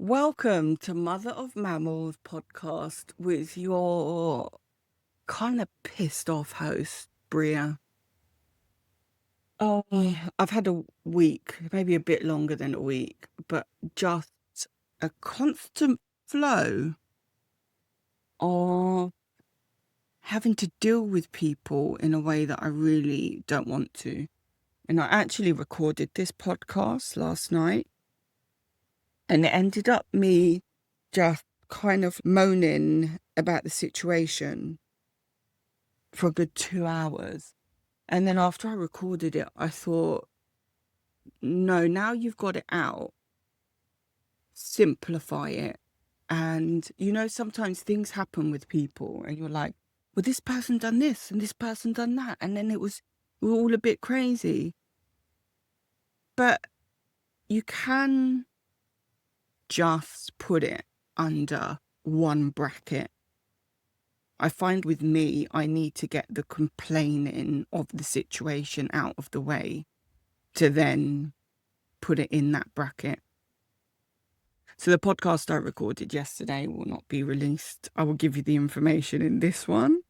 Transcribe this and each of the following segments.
Welcome to Mother of Mammals podcast with your kind of pissed off host, Bria. Oh, I've had a week, maybe a bit longer than a week, but just a constant flow of having to deal with people in a way that I really don't want to. And I actually recorded this podcast last night, and it ended up me just kind of moaning about the situation for a good 2 hours. And then after I recorded it, I thought, no, now you've got it out, simplify it. And, sometimes things happen with people and you're like, well, this person done this and this person done that. And then we're all a bit crazy. But you can just put it under one bracket. I find with me, I need to get the complaining of the situation out of the way to then put it in that bracket. So the podcast I recorded yesterday will not be released. I will give you the information in this one.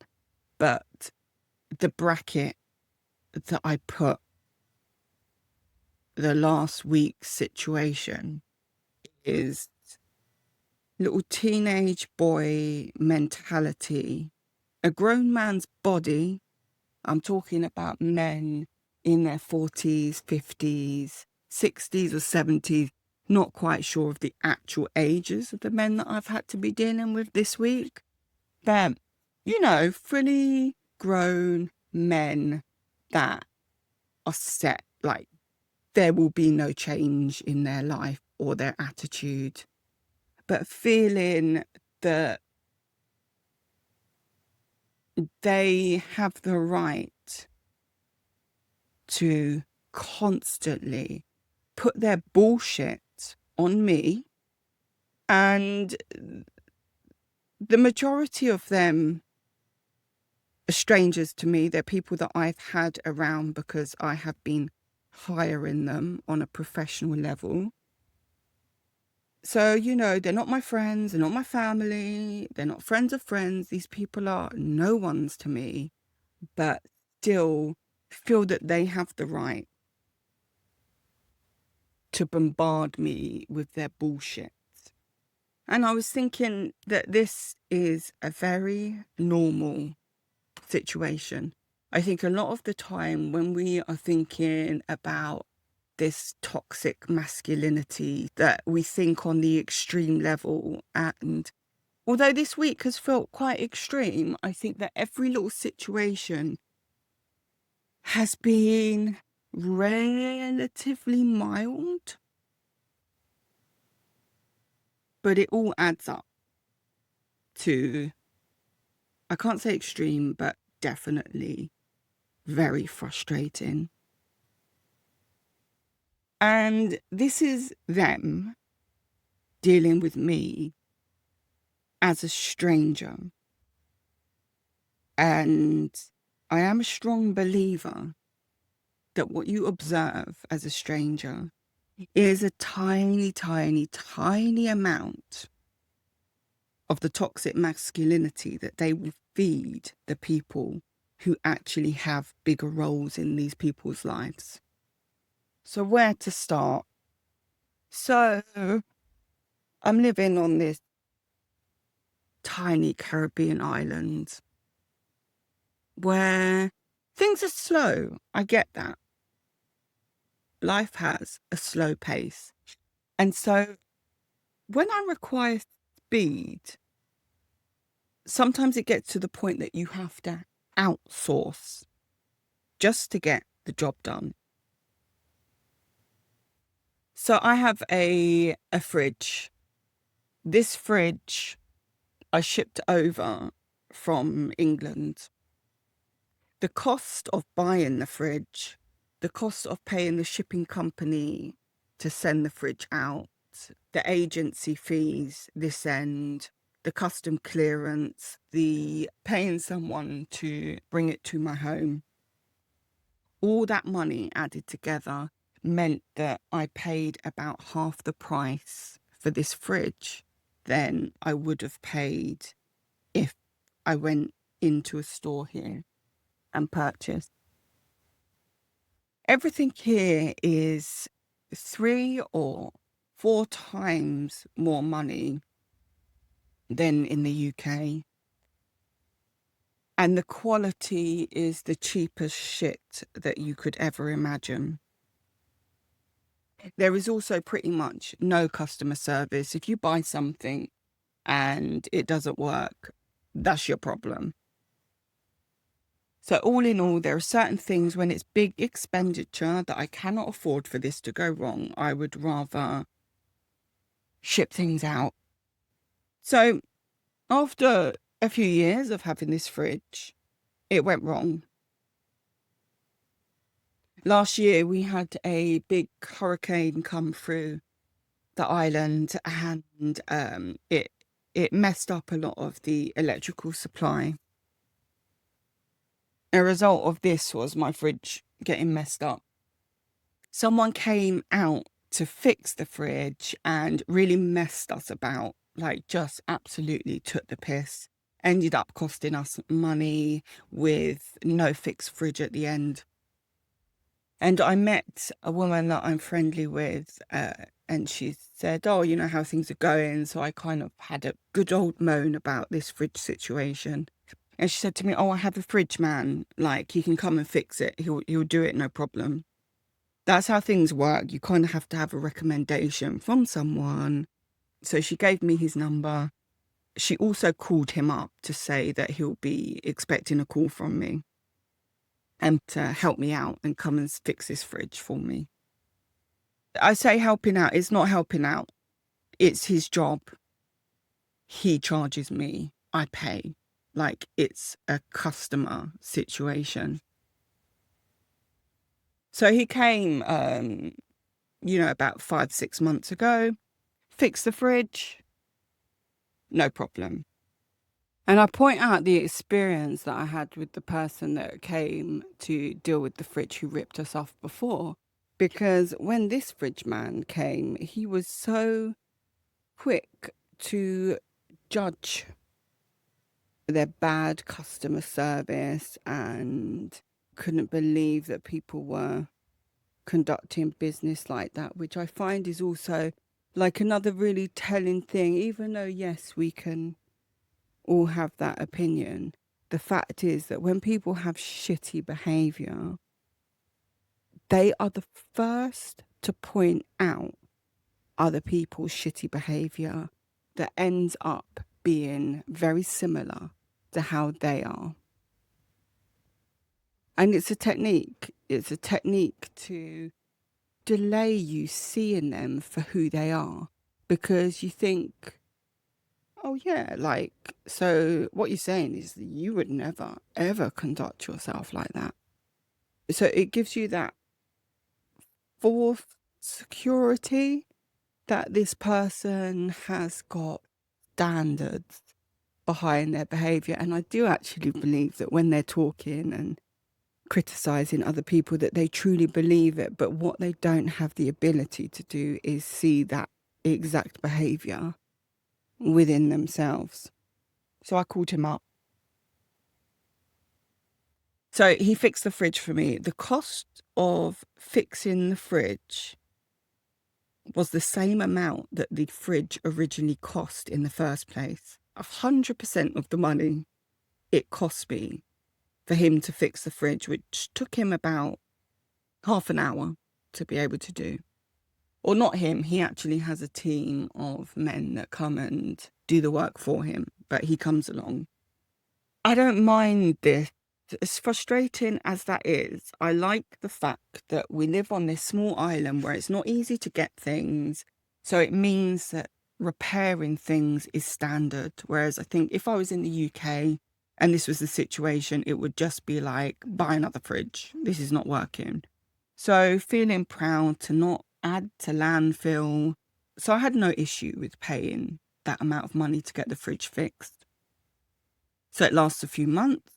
But the bracket that I put the last week's situation is little teenage boy mentality, a grown man's body. I'm talking about men in their 40s, 50s, 60s or 70s. Not quite sure of the actual ages of the men that I've had to be dealing with this week. But, fully grown men that are set, like there will be no change in their life or their attitude. But feeling that they have the right to constantly put their bullshit on me, and the majority of them are strangers to me. They're people that I've had around because I have been hiring them on a professional level. So, they're not my friends, they're not my family, they're not friends of friends. These people are no ones to me, but still feel that they have the right to bombard me with their bullshit. And I was thinking that this is a very normal situation. I think a lot of the time when we are thinking about this toxic masculinity, that we think on the extreme level. And although this week has felt quite extreme, I think that every little situation has been relatively mild, but it all adds up to, I can't say extreme, but definitely very frustrating. And this is them dealing with me as a stranger. And I am a strong believer that what you observe as a stranger is a tiny, tiny, tiny amount of the toxic masculinity that they will feed the people who actually have bigger roles in these people's lives. So where to start? So I'm living on this tiny Caribbean island where things are slow. I get that. Life has a slow pace. And so when I require speed, sometimes it gets to the point that you have to outsource just to get the job done. So I have a fridge. This fridge I shipped over from England. The cost of buying the fridge, the cost of paying the shipping company to send the fridge out, the agency fees this end, the custom clearance, the paying someone to bring it to my home, all that money added together meant that I paid about half the price for this fridge than I would have paid if I went into a store here and purchased. Everything here is 3 or 4 times more money than in the UK. And the quality is the cheapest shit that you could ever imagine. There is also pretty much no customer service. If you buy something and it doesn't work, that's your problem. So all in all, there are certain things when it's big expenditure that I cannot afford for this to go wrong. I would rather ship things out. So after a few years of having this fridge, it went wrong. Last year, we had a big hurricane come through the island, and it messed up a lot of the electrical supply. A result of this was my fridge getting messed up. Someone came out to fix the fridge and really messed us about, like just absolutely took the piss. Ended up costing us money with no fixed fridge at the end. And I met a woman that I'm friendly with, and she said, oh, you know how things are going. So I kind of had a good old moan about this fridge situation. And she said to me, oh, I have a fridge man. Like, he can come and fix it. He'll do it, no problem. That's how things work. You kind of have to have a recommendation from someone. So she gave me his number. She also called him up to say that he'll be expecting a call from me and to help me out and come and fix this fridge for me. I say helping out, it's not helping out. It's his job. He charges me, I pay. Like, it's a customer situation. So he came, about 5-6 months ago, fixed the fridge, no problem. And I point out the experience that I had with the person that came to deal with the fridge who ripped us off before. Because when this fridge man came, he was so quick to judge their bad customer service and couldn't believe that people were conducting business like that, which I find is also like another really telling thing. Even though, yes, we can all have that opinion, the fact is that when people have shitty behavior, they are the first to point out other people's shitty behavior that ends up being very similar to how they are. And it's a technique. It's a technique to delay you seeing them for who they are, because you think, oh yeah, like, so what you're saying is that you would never, ever conduct yourself like that. So it gives you that false security that this person has got standards behind their behavior. And I do actually believe that when they're talking and criticizing other people, that they truly believe it. But what they don't have the ability to do is see that exact behavior within themselves. So I called him up. So he fixed the fridge for me. The cost of fixing the fridge was the same amount that the fridge originally cost in the first place. 100% of the money it cost me for him to fix the fridge, which took him about half an hour to be able to do. Or not him, he actually has a team of men that come and do the work for him, but he comes along. I don't mind this. As frustrating as that is, I like the fact that we live on this small island where it's not easy to get things. So it means that repairing things is standard. Whereas I think if I was in the UK and this was the situation, it would just be like, buy another fridge. This is not working. So feeling proud to not add to landfill. So I had no issue with paying that amount of money to get the fridge fixed. So it lasts a few months,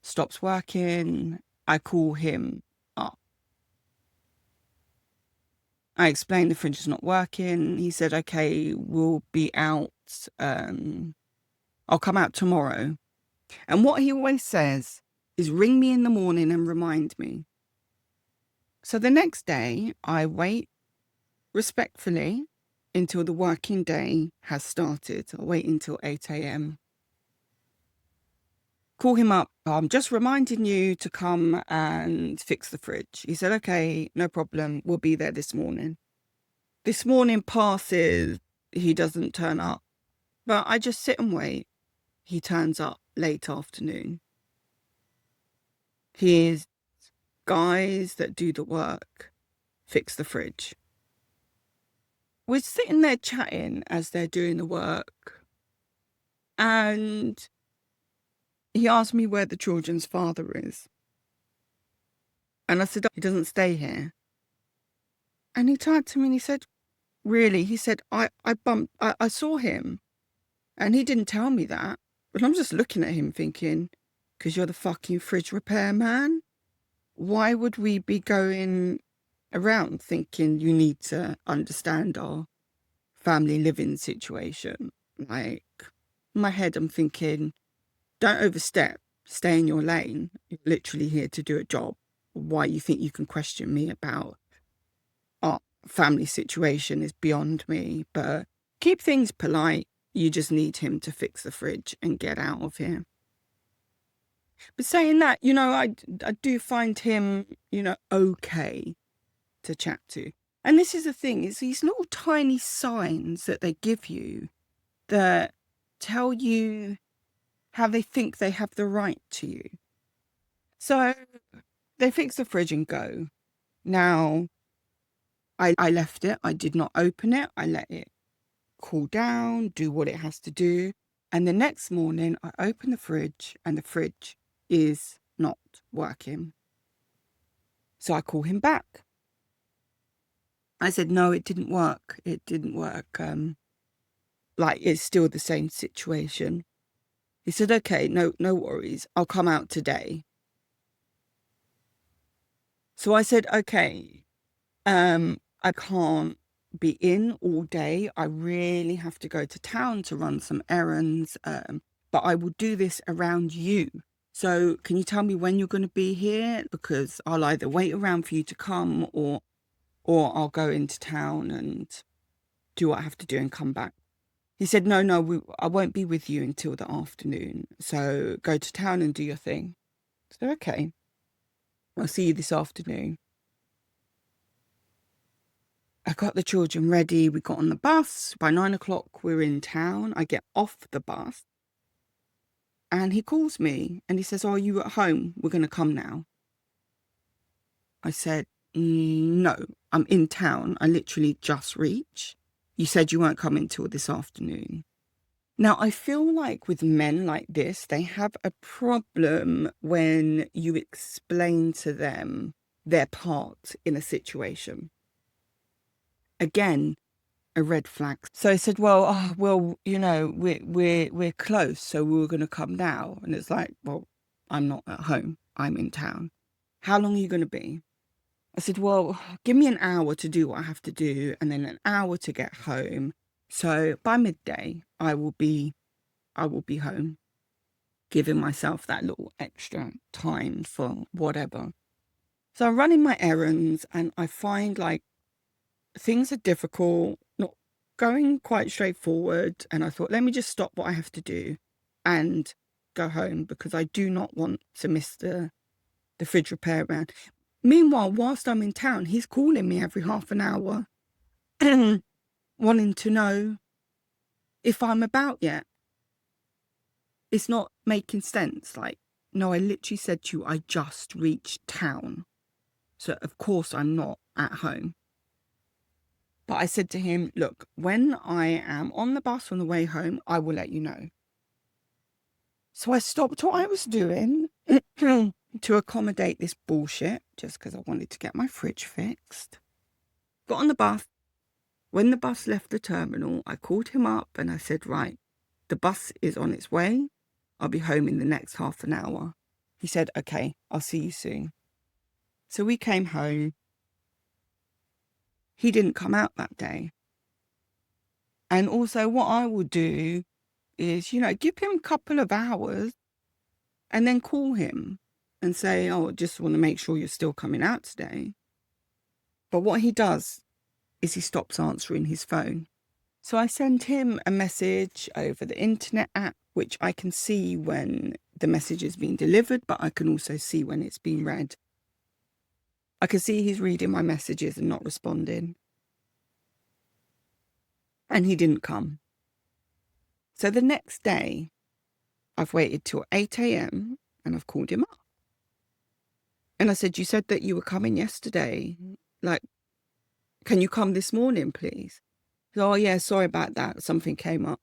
stops working. I call him up I explained the fridge is not working. He said, okay, we'll be out. I'll come out tomorrow. And what he always says is ring me in the morning and remind me. So the next day, I wait respectfully until the working day has started. I wait until 8 a.m. Call him up. I'm just reminding you to come and fix the fridge. He said, okay, no problem. We'll be there this morning. This morning passes. He doesn't turn up. But I just sit and wait. He turns up late afternoon. His guys that do the work fix the fridge. We're sitting there chatting as they're doing the work. And he asked me where the children's father is. And I said, he doesn't stay here. And he turned to me and he said, really? He said, I saw him. And he didn't tell me that. But I'm just looking at him thinking, because you're the fucking fridge repair man? Why would we be going around thinking you need to understand our family living situation? Like, in my head, I'm thinking, don't overstep, stay in your lane. You're literally here to do a job. Why you think you can question me about our family situation is beyond me. But keep things polite. You just need him to fix the fridge and get out of here. But saying that, I do find him, okay to chat to. And this is the thing, is these little tiny signs that they give you that tell you how they think they have the right to you. So they fix the fridge and go. Now, I left it. I did not open it. I let it cool down, do what it has to do. And the next morning, I open the fridge and the fridge is not working. So I call him back. I said, no, it didn't work. It didn't work. It's still the same situation. He said, okay, no worries. I'll come out today. So I said, okay, I can't be in all day. I really have to go to town to run some errands. But I will do this around you. So can you tell me when you're going to be here? Because I'll either wait around for you to come or I'll go into town and do what I have to do and come back. He said, no, I won't be with you until the afternoon. So go to town and do your thing. So, okay, I'll see you this afternoon. I got the children ready. We got on the bus. By 9 o'clock, we're in town. I get off the bus. And he calls me and he says, are you at home? We're going to come now. I said, no, I'm in town. I literally just reached. You said you weren't coming till this afternoon. Now, I feel like with men like this, they have a problem when you explain to them their part in a situation. Again, a red flag. So I said, well, we're close, so we were going to come now. And it's like, well, I'm not at home. I'm in town. How long are you going to be? I said, well, give me an hour to do what I have to do and then an hour to get home. So by midday, I will be home, giving myself that little extra time for whatever. So I'm running my errands and I find like things are difficult, not going quite straightforward. And I thought, let me just stop what I have to do and go home because I do not want to miss the fridge repair man. Meanwhile, whilst I'm in town, he's calling me every half an hour wanting to know if I'm about yet. It's not making sense. Like, no, I literally said to you, I just reached town. So, of course, I'm not at home. But I said to him, look, when I am on the bus on the way home, I will let you know. So I stopped what I was doing to accommodate this bullshit, just because I wanted to get my fridge fixed. Got on the bus. When the bus left the terminal, I called him up and I said, right, the bus is on its way. I'll be home in the next half an hour. He said, okay, I'll see you soon. So we came home. he didn't come out that day. And also what I will do is, give him a couple of hours and then call him and say, oh, I just want to make sure you're still coming out today. But what he does is he stops answering his phone. So I send him a message over the internet app, which I can see when the message is being delivered, but I can also see when it's being read. I can see he's reading my messages and not responding. And he didn't come. So the next day, I've waited till 8 a.m. and I've called him up. And I said, you said that you were coming yesterday. Like, can you come this morning, please? He said, oh, yeah, sorry about that. Something came up.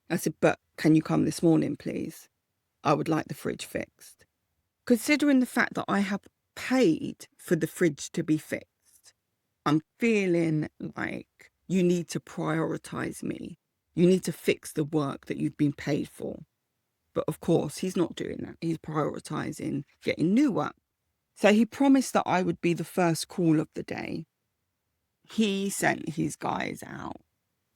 I said, but can you come this morning, please? I would like the fridge fixed. Considering the fact that I have paid for the fridge to be fixed, I'm feeling like you need to prioritize me. You need to fix the work that you've been paid for. But of course, he's not doing that. He's prioritizing getting new work. So he promised that I would be the first call of the day. He sent his guys out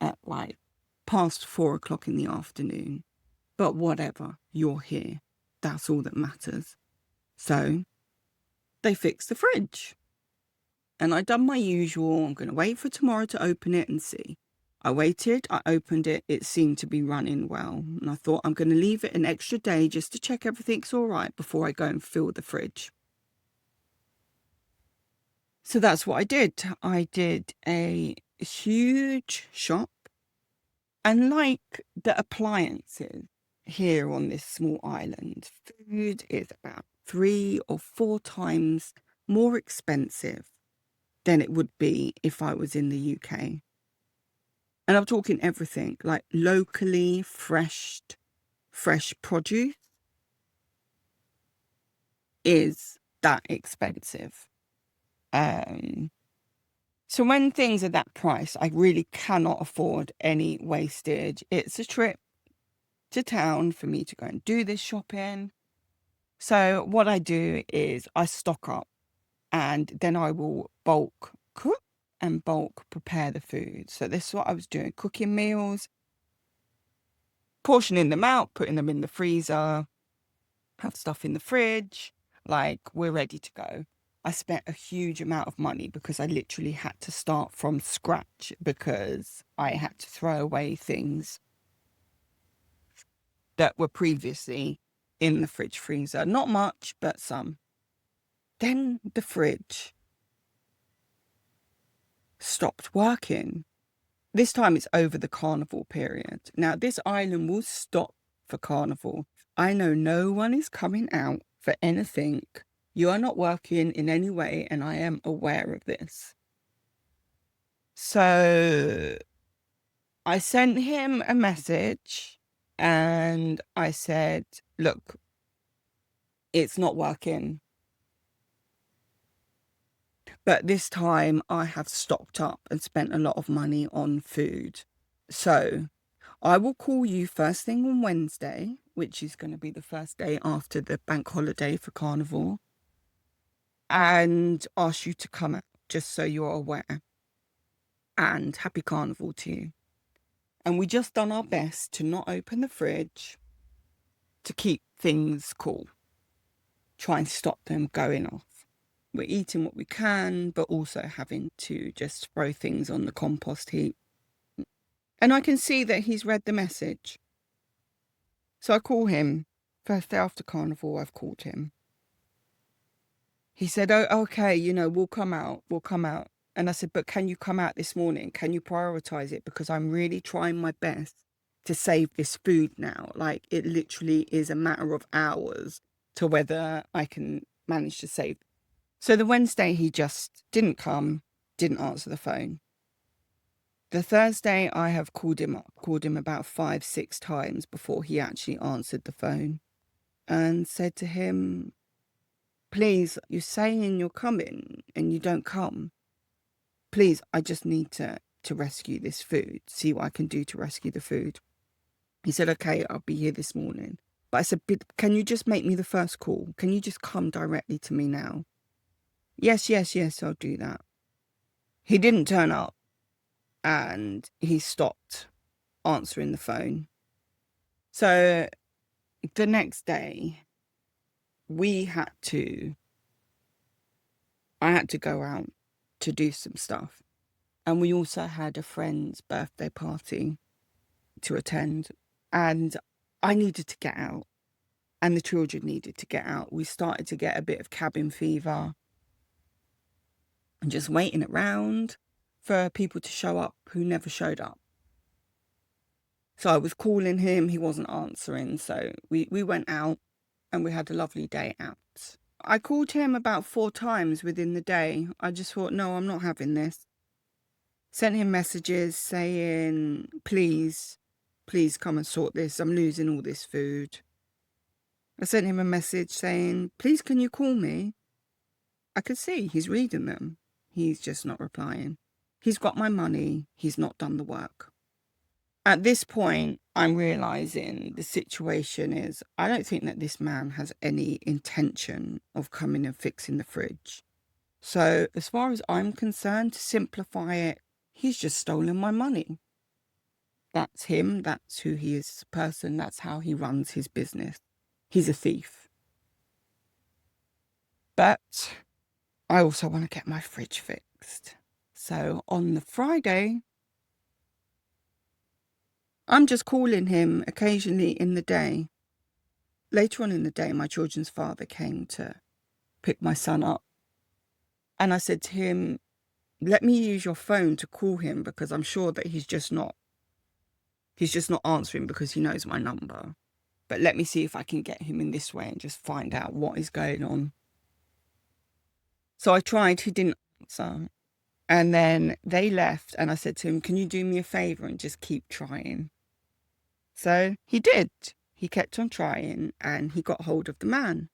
at like past 4 o'clock in the afternoon. But whatever, you're here. That's all that matters. So they fixed the fridge. And I done my usual. I'm going to wait for tomorrow to open it and see. I waited, I opened it, it seemed to be running well. And I thought I'm going to leave it an extra day just to check everything's all right before I go and fill the fridge. So that's what I did. I did a huge shop. And like the appliances here on this small island, food is about 3 or 4 times more expensive than it would be if I was in the UK. And I'm talking everything, like locally fresh produce is that expensive. So when things are that price, I really cannot afford any wastage. It's a trip to town for me to go and do this shopping. So what I do is I stock up and then I will bulk cook and bulk prepare the food. So this is what I was doing, cooking meals, portioning them out, putting them in the freezer, have stuff in the fridge, like we're ready to go. I spent a huge amount of money because I literally had to start from scratch because I had to throw away things that were previously in the fridge freezer. Not much, but some. Then the fridge stopped working. This time it's over the carnival period. Now, this island will stop for carnival. I know no one is coming out for anything. You are not working in any way, and I am aware of this. So I sent him a message and I said, look, it's not working. But this time I have stocked up and spent a lot of money on food. So I will call you first thing on Wednesday, which is going to be the first day after the bank holiday for carnival, and ask you to come out, just so you're aware. And happy carnival to you. And we just done our best to not open the fridge, to keep things cool. Try and stop them going off. We're eating what we can, but also having to just throw things on the compost heap. And I can see that he's read the message. So I call him. First day after carnival, I've called him. He said, oh, okay, we'll come out. And I said, but can you come out this morning? Can you prioritize it? Because I'm really trying my best to save this food now. Like, it literally is a matter of hours to whether I can manage to save. So the Wednesday, he just didn't come, didn't answer the phone. The Thursday, I have called him about 5-6 times before he actually answered the phone and said to him, please, you're saying you're coming and you don't come. Please, I just need to rescue this food, see what I can do to rescue the food. He said, okay, I'll be here this morning. But I said, can you just make me the first call? Can you just come directly to me now? Yes, I'll do that. He didn't turn up and he stopped answering the phone. So the next day, I had to go out to do some stuff. And we also had a friend's birthday party to attend. And I needed to get out. And the children needed to get out. We started to get a bit of cabin fever and just waiting around for people to show up who never showed up. So I was calling him, he wasn't answering. So we went out and we had a lovely day out. I called him about 4 times within the day. I just thought, no, I'm not having this. Sent him messages saying, please come and sort this. I'm losing all this food. I sent him a message saying, please, can you call me? I could see he's reading them. He's just not replying. He's got my money. He's not done the work. At this point, I'm realizing the situation is, I don't think that this man has any intention of coming and fixing the fridge. So as far as I'm concerned, to simplify it, he's just stolen my money. That's him. That's who he is as a person. That's how he runs his business. He's a thief. But I also want to get my fridge fixed. So on the Friday, I'm just calling him occasionally in the day. Later on in the day, my children's father came to pick my son up. And I said to him, let me use your phone to call him because I'm sure that he's just not answering because he knows my number. But let me see if I can get him in this way and just find out what is going on. So I tried, he didn't answer. And then they left and I said to him, can you do me a favor and just keep trying? So he did. He kept on trying and he got hold of the man.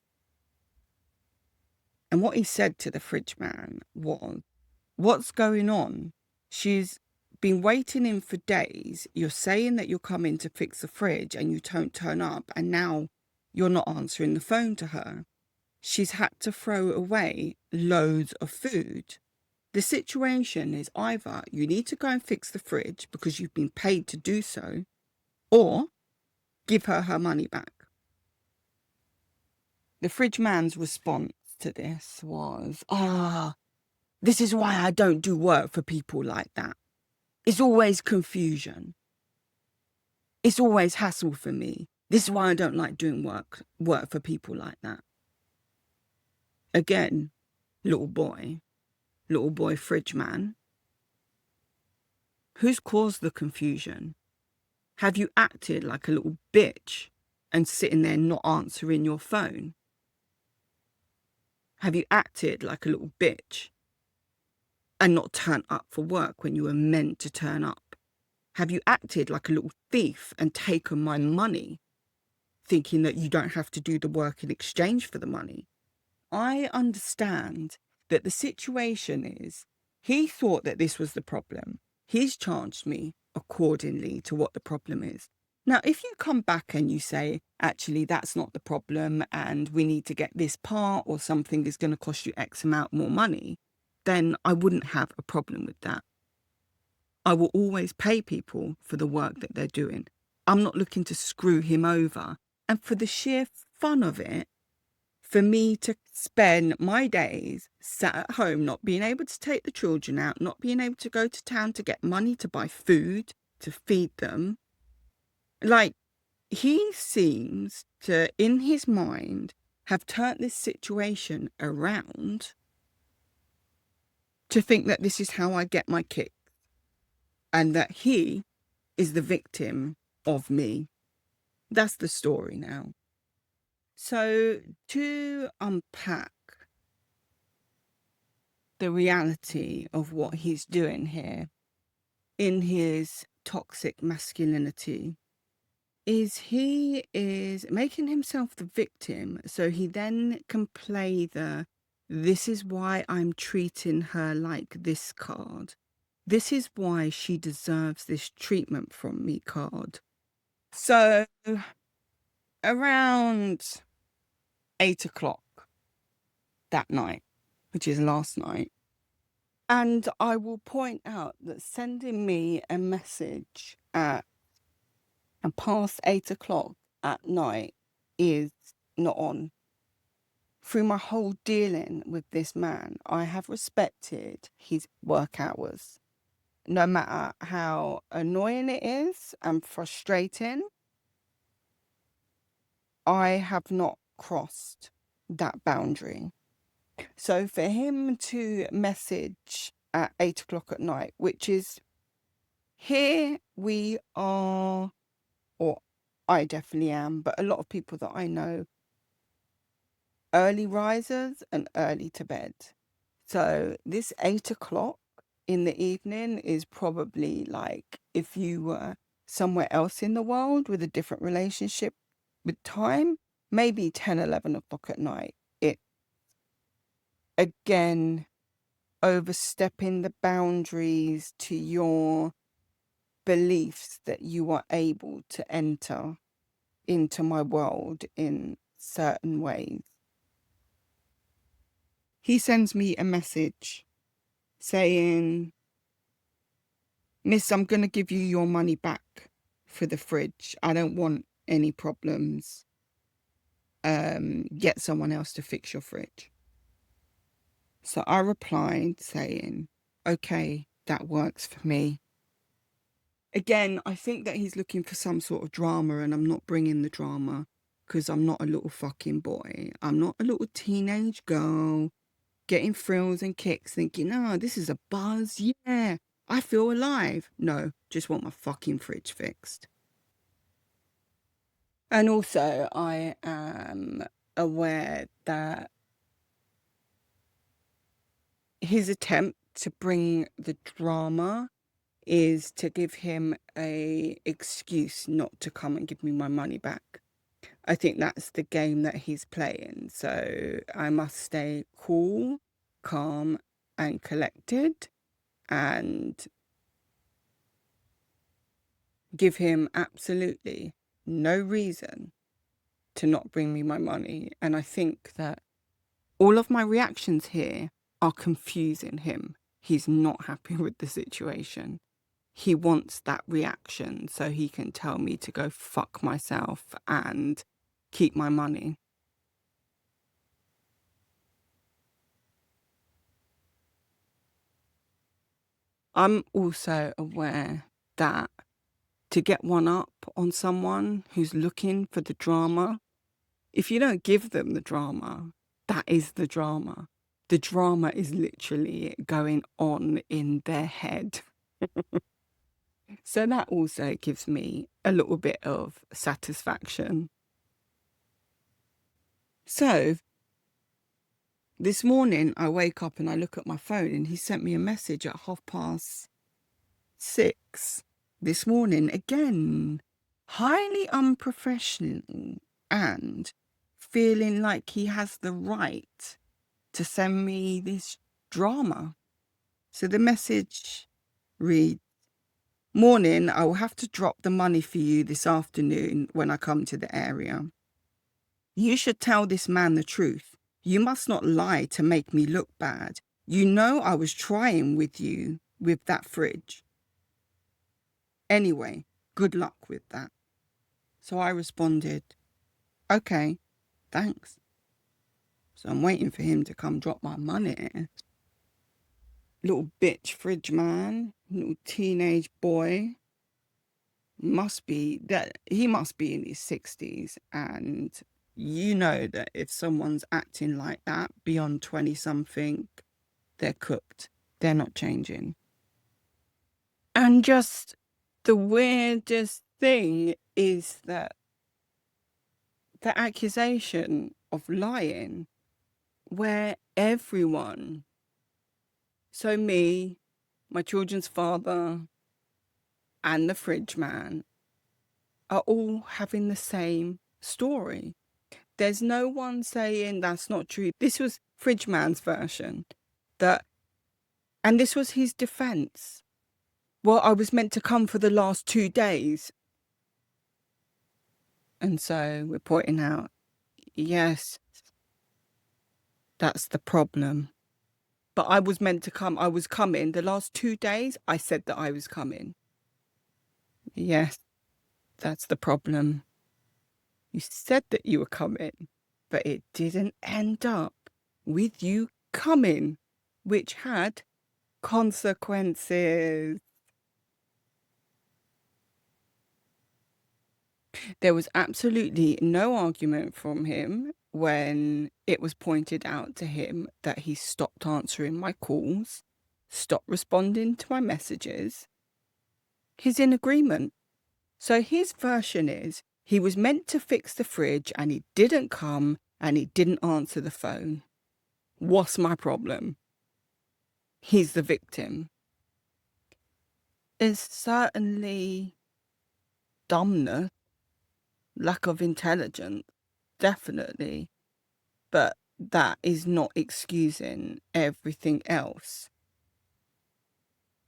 And what he said to the fridge man was, what's going on? She's been waiting in for days. You're saying that you're coming to fix the fridge and you don't turn up. And now you're not answering the phone to her. She's had to throw away loads of food. The situation is either you need to go and fix the fridge because you've been paid to do so, or give her her money back. The fridge man's response to this was, this is why I don't do work for people like that. It's always confusion. It's always hassle for me. This is why I don't like doing work for people like that. Again, little boy fridge man. Who's caused the confusion? Have you acted like a little bitch and sitting there not answering your phone? Have you acted like a little bitch and not turned up for work when you were meant to turn up? Have you acted like a little thief and taken my money, thinking that you don't have to do the work in exchange for the money? I understand that the situation is, he thought that this was the problem. He's charged me accordingly to what the problem is. Now, if you come back and you say, actually, that's not the problem and we need to get this part or something is going to cost you X amount more money, then I wouldn't have a problem with that. I will always pay people for the work that they're doing. I'm not looking to screw him over. And for the sheer fun of it, for me to spend my days sat at home, not being able to take the children out, not being able to go to town to get money to buy food, to feed them. Like, he seems to, in his mind, have turned this situation around to think that this is how I get my kick and that he is the victim of me. That's the story now. So to unpack the reality of what he's doing here in his toxic masculinity is he is making himself the victim so he then can play the this is why I'm treating her like this card. This is why she deserves this treatment from me card. So around 8 o'clock that night, which is last night, And I will point out that sending me a message at and past 8 o'clock at night is not on. Through my whole dealing with this man, I have respected his work hours. No matter how annoying it is and frustrating, I have not crossed that boundary. So for him to message at 8 o'clock at night, which is here we are, or I definitely am, but a lot of people that I know, early risers and early to bed. So this 8 o'clock in the evening is probably like if you were somewhere else in the world with a different relationship with time, maybe 10, 11 o'clock at night. It again overstepping the boundaries to your beliefs that you are able to enter into my world in certain ways. He sends me a message saying, Miss, I'm going to give you your money back for the fridge. I don't want any problems. Get someone else to fix your fridge. So I replied saying, okay, that works for me. Again, I think that he's looking for some sort of drama, and I'm not bringing the drama because I'm not a little fucking boy. I'm not a little teenage girl getting thrills and kicks thinking, oh, this is a buzz. Yeah, I feel alive. No, just want my fucking fridge fixed. And also, I am aware that his attempt to bring the drama is to give him a excuse not to come and give me my money back. I think that's the game that he's playing. So I must stay cool, calm, and collected and give him absolutely no reason to not bring me my money. And I think that all of my reactions here are confusing him. He's not happy with the situation. He wants that reaction so he can tell me to go fuck myself and keep my money. I'm also aware that to get one up on someone who's looking for the drama, if you don't give them the drama, that is the drama. The drama is literally going on in their head. So that also gives me a little bit of satisfaction. So this morning I wake up and I look at my phone and he sent me a message at 6:30 this morning. Again, highly unprofessional and feeling like he has the right to send me this drama. So the message reads, morning, I will have to drop the money for you this afternoon when I come to the area. You should tell this man the truth. You must not lie to make me look bad. You know I was trying with you with that fridge. Anyway, good luck with that. So I responded, okay, thanks. So I'm waiting for him to come drop my money. Little bitch fridge man, little teenage boy. He must be in his 60s, and you know that if someone's acting like that beyond 20 something, they're cooked. They're not changing. And just the weirdest thing is that the accusation of lying, where everyone, so me, my children's father, and the fridge man, are all having the same story. There's no one saying that's not true. This was Fridge Man's version. And this was his defense. Well, I was meant to come for the last 2 days. And so we're pointing out, yes, that's the problem. But I was meant to come. I was coming. The last 2 days, I said that I was coming. Yes, that's the problem. You said that you were coming, but it didn't end up with you coming, which had consequences. There was absolutely no argument from him when it was pointed out to him that he stopped answering my calls, stopped responding to my messages. He's in agreement. So his version is he was meant to fix the fridge and he didn't come and he didn't answer the phone. What's my problem? He's the victim. It's certainly dumbness, lack of intelligence, definitely. But that is not excusing everything else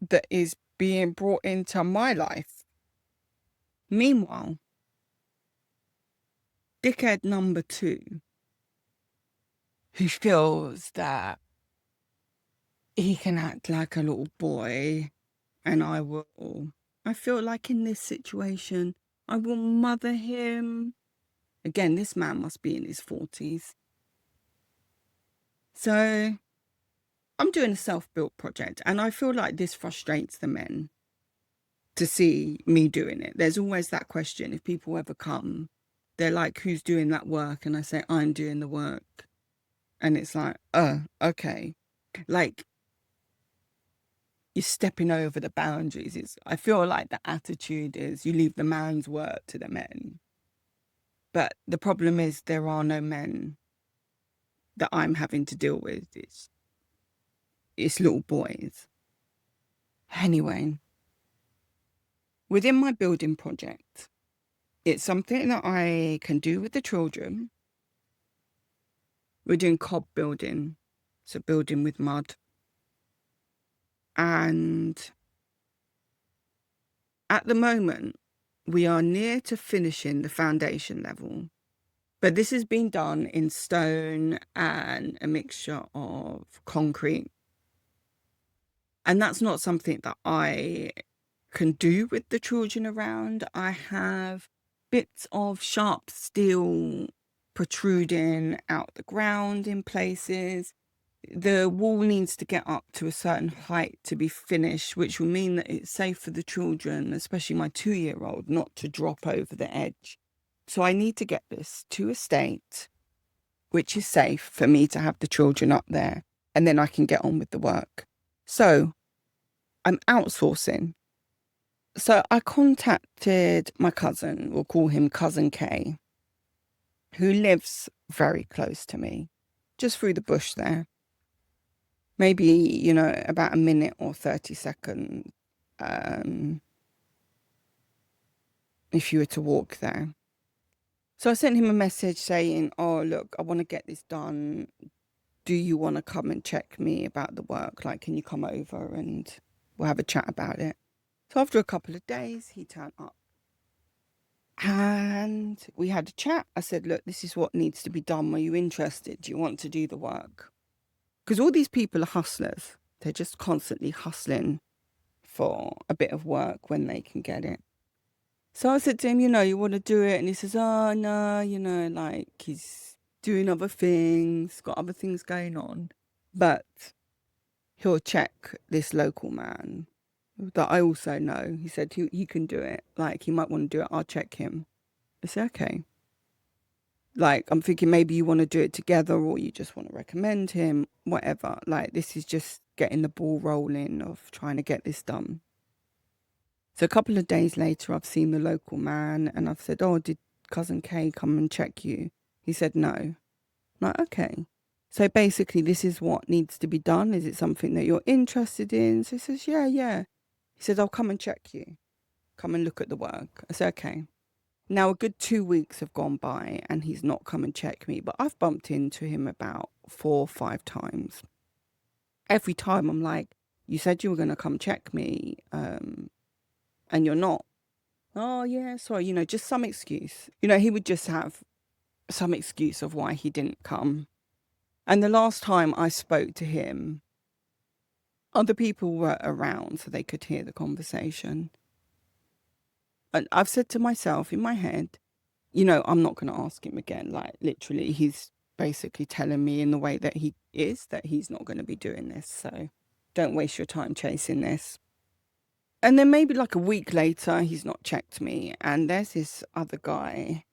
that is being brought into my life. Meanwhile, dickhead number 2, who feels that he can act like a little boy and I feel like in this situation, I will mother him. Again, this man must be in his 40s. So I'm doing a self-built project and I feel like this frustrates the men to see me doing it. There's always that question. If people ever come, they're like, who's doing that work? And I say, I'm doing the work. And it's like, oh, okay. Like, you're stepping over the boundaries. I feel like the attitude is you leave the man's work to the men. But the problem is there are no men that I'm having to deal with. It's little boys. Anyway, within my building project, it's something that I can do with the children. We're doing cob building, so building with mud. And at the moment, we are near to finishing the foundation level. But this has been done in stone and a mixture of concrete. And that's not something that I can do with the children around. I have bits of sharp steel protruding out the ground in places. The wall needs to get up to a certain height to be finished, which will mean that it's safe for the children, especially my 2-year-old, not to drop over the edge. So I need to get this to a state which is safe for me to have the children up there, and then I can get on with the work. So I'm outsourcing. So I contacted my cousin, we'll call him Cousin K, who lives very close to me, just through the bush there. Maybe, about a minute or 30 seconds if you were to walk there. So I sent him a message saying, oh, look, I want to get this done. Do you want to come and check me about the work? Like, can you come over and we'll have a chat about it? So after a couple of days, he turned up. And we had a chat. I said, look, this is what needs to be done. Are you interested? Do you want to do the work? Because all these people are hustlers. They're just constantly hustling for a bit of work when they can get it. So I said to him, you want to do it? And he says, oh, no, like he's doing other things, got other things going on. But he'll check this local man that I also know. He said he can do it. Like, he might want to do it. I'll check him. I said, okay. Like, I'm thinking maybe you want to do it together or you just want to recommend him, whatever. Like, this is just getting the ball rolling of trying to get this done. So a couple of days later, I've seen the local man and I've said, oh, did Cousin Kay come and check you? He said, no. I'm like, okay. So basically, this is what needs to be done. Is it something that you're interested in? So he says, yeah. He said, I'll come and check you. Come and look at the work. I said, okay. Now, a good 2 weeks have gone by and he's not come and checked me, but I've bumped into him about 4 or 5 times. Every time I'm like, you said you were going to come check me, and you're not. Oh, yeah, sorry, just some excuse. He would just have some excuse of why he didn't come. And the last time I spoke to him, Other people were around so they could hear the conversation. And I've said to myself in my head, I'm not going to ask him again. Like, literally, he's basically telling me in the way that he is that he's not going to be doing this. So don't waste your time chasing this. And then maybe like a week later, he's not checked me. And there's this other guy.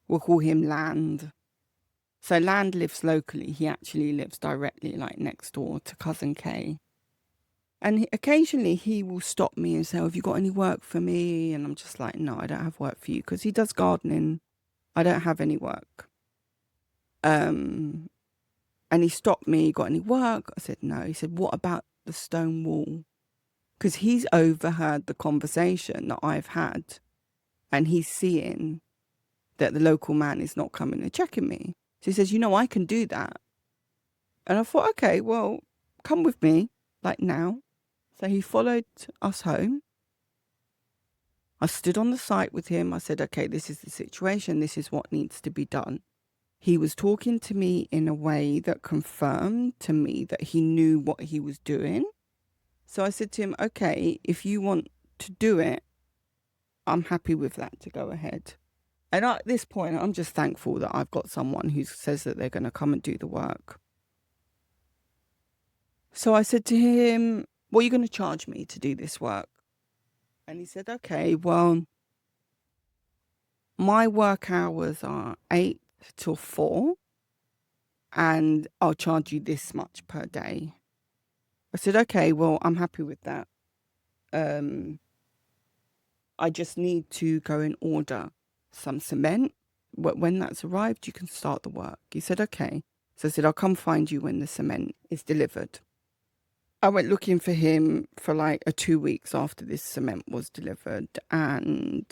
We'll call him Land. So Land lives locally. He actually lives directly like next door to Cousin Kay. And occasionally he will stop me and say, have you got any work for me? And I'm just like, no, I don't have work for you. Because he does gardening. I don't have any work. And he stopped me, got any work? I said, no. He said, what about the stone wall? Because he's overheard the conversation that I've had. And he's seeing that the local man is not coming and checking me. So he says, I can do that. And I thought, okay, well, come with me, like now. So he followed us home. I stood on the site with him. I said, okay, this is the situation. This is what needs to be done. He was talking to me in a way that confirmed to me that he knew what he was doing. So I said to him, okay, if you want to do it, I'm happy with that to go ahead. And at this point, I'm just thankful that I've got someone who says that they're going to come and do the work. So I said to him, what are you going to charge me to do this work? And he said, okay, well, my work hours are 8 till 4 and I'll charge you this much per day. I said, okay, well, I'm happy with that. I just need to go and order some cement. When that's arrived, you can start the work. He said, okay. So I said, I'll come find you when the cement is delivered. I went looking for him for like 2 weeks after this cement was delivered and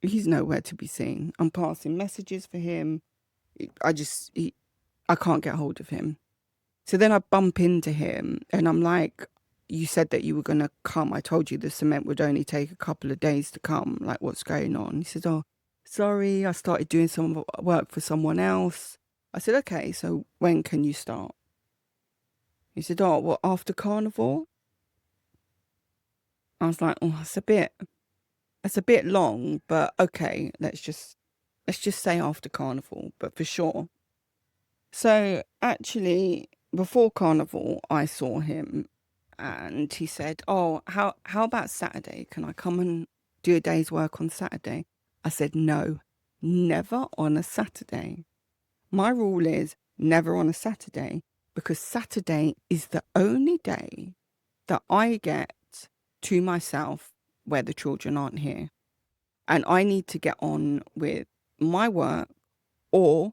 he's nowhere to be seen. I'm passing messages for him. I can't get hold of him. So then I bump into him and I'm like, you said that you were going to come. I told you the cement would only take a couple of days to come. Like, what's going on? He said, oh, sorry, I started doing some work for someone else. I said, okay, so when can you start? He said, oh, well, after Carnival? I was like, oh, that's a bit long, but okay, let's just say after Carnival, but for sure. So actually, before Carnival, I saw him and he said, oh, how about Saturday? Can I come and do a day's work on Saturday? I said, no, never on a Saturday. My rule is never on a Saturday because Saturday is the only day that I get to myself where the children aren't here. And I need to get on with my work or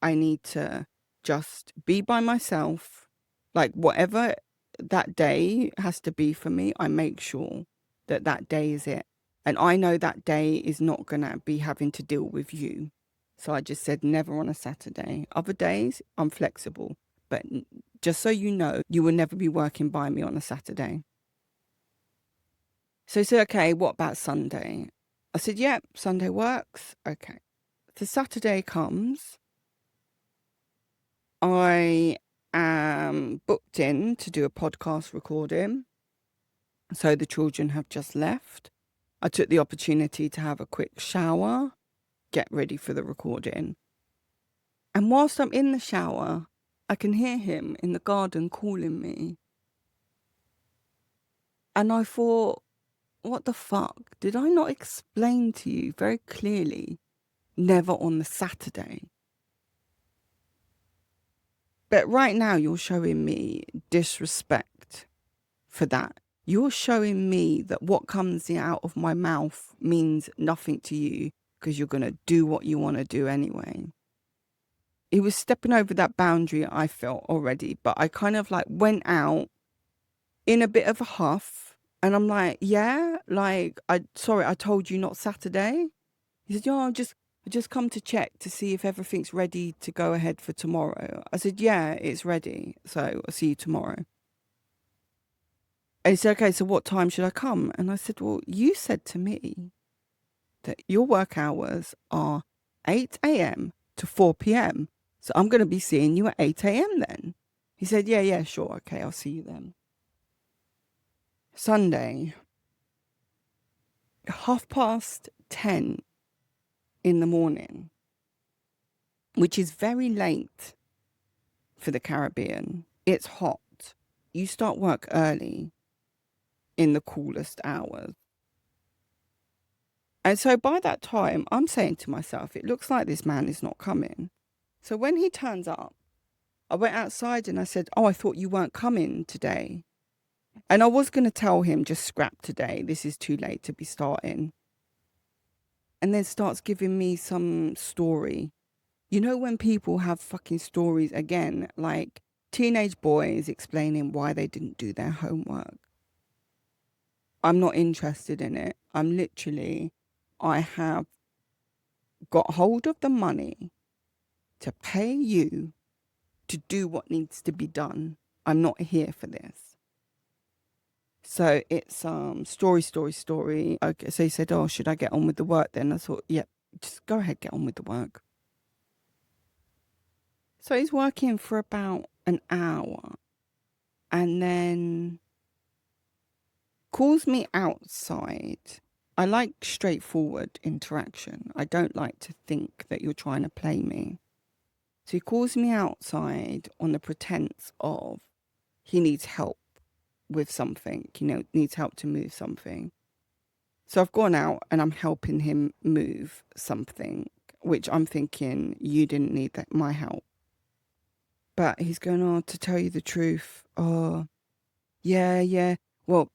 I need to just be by myself. Like whatever that day has to be for me, I make sure that that day is it. And I know that day is not going to be having to deal with you. So I just said never on a Saturday. Other days, I'm flexible. But just so you know, you will never be working by me on a Saturday. So he said, okay, what about Sunday? I said, yep, Sunday works. Okay. So Saturday comes. I am booked in to do a podcast recording. So the children have just left. I took the opportunity to have a quick shower, get ready for the recording. And whilst I'm in the shower, I can hear him in the garden calling me. And I thought, what the fuck? Did I not explain to you very clearly, never on the Saturday? But right now you're showing me disrespect for that. You're showing me that what comes out of my mouth means nothing to you because you're going to do what you want to do anyway. He was stepping over that boundary, I felt already, but I kind of like went out in a bit of a huff and I'm like, yeah, like, I told you not Saturday. He said, yeah, I just come to check to see if everything's ready to go ahead for tomorrow. I said, yeah, it's ready. So I'll see you tomorrow. And he said, okay, so what time should I come? And I said, well, you said to me that your work hours are 8 a.m. to 4 p.m. So I'm going to be seeing you at 8 a.m. then. He said, yeah, yeah, sure. Okay, I'll see you then. Sunday, 10:30 in the morning, which is very late for the Caribbean. It's hot. You start work early in the coolest hours. And so by that time, I'm saying to myself, it looks like this man is not coming. So when he turns up, I went outside and I said, oh, I thought you weren't coming today. And I was going to tell him, just scrap today. This is too late to be starting. And then starts giving me some story. You know, when people have fucking stories again, like teenage boys explaining why they didn't do their homework. I'm not interested in it. I have got hold of the money to pay you to do what needs to be done. I'm not here for this. So it's story. Okay, so he said, oh, should I get on with the work then? I thought, yeah, just go ahead, get on with the work. So he's working for about an hour and then calls me outside. I like straightforward interaction. I don't like to think that you're trying to play me. So he calls me outside on the pretense of he needs help with something, needs help to move something. So I've gone out and I'm helping him move something, which I'm thinking, you didn't need my help. But he's going, oh, to tell you the truth. Oh, yeah. Well,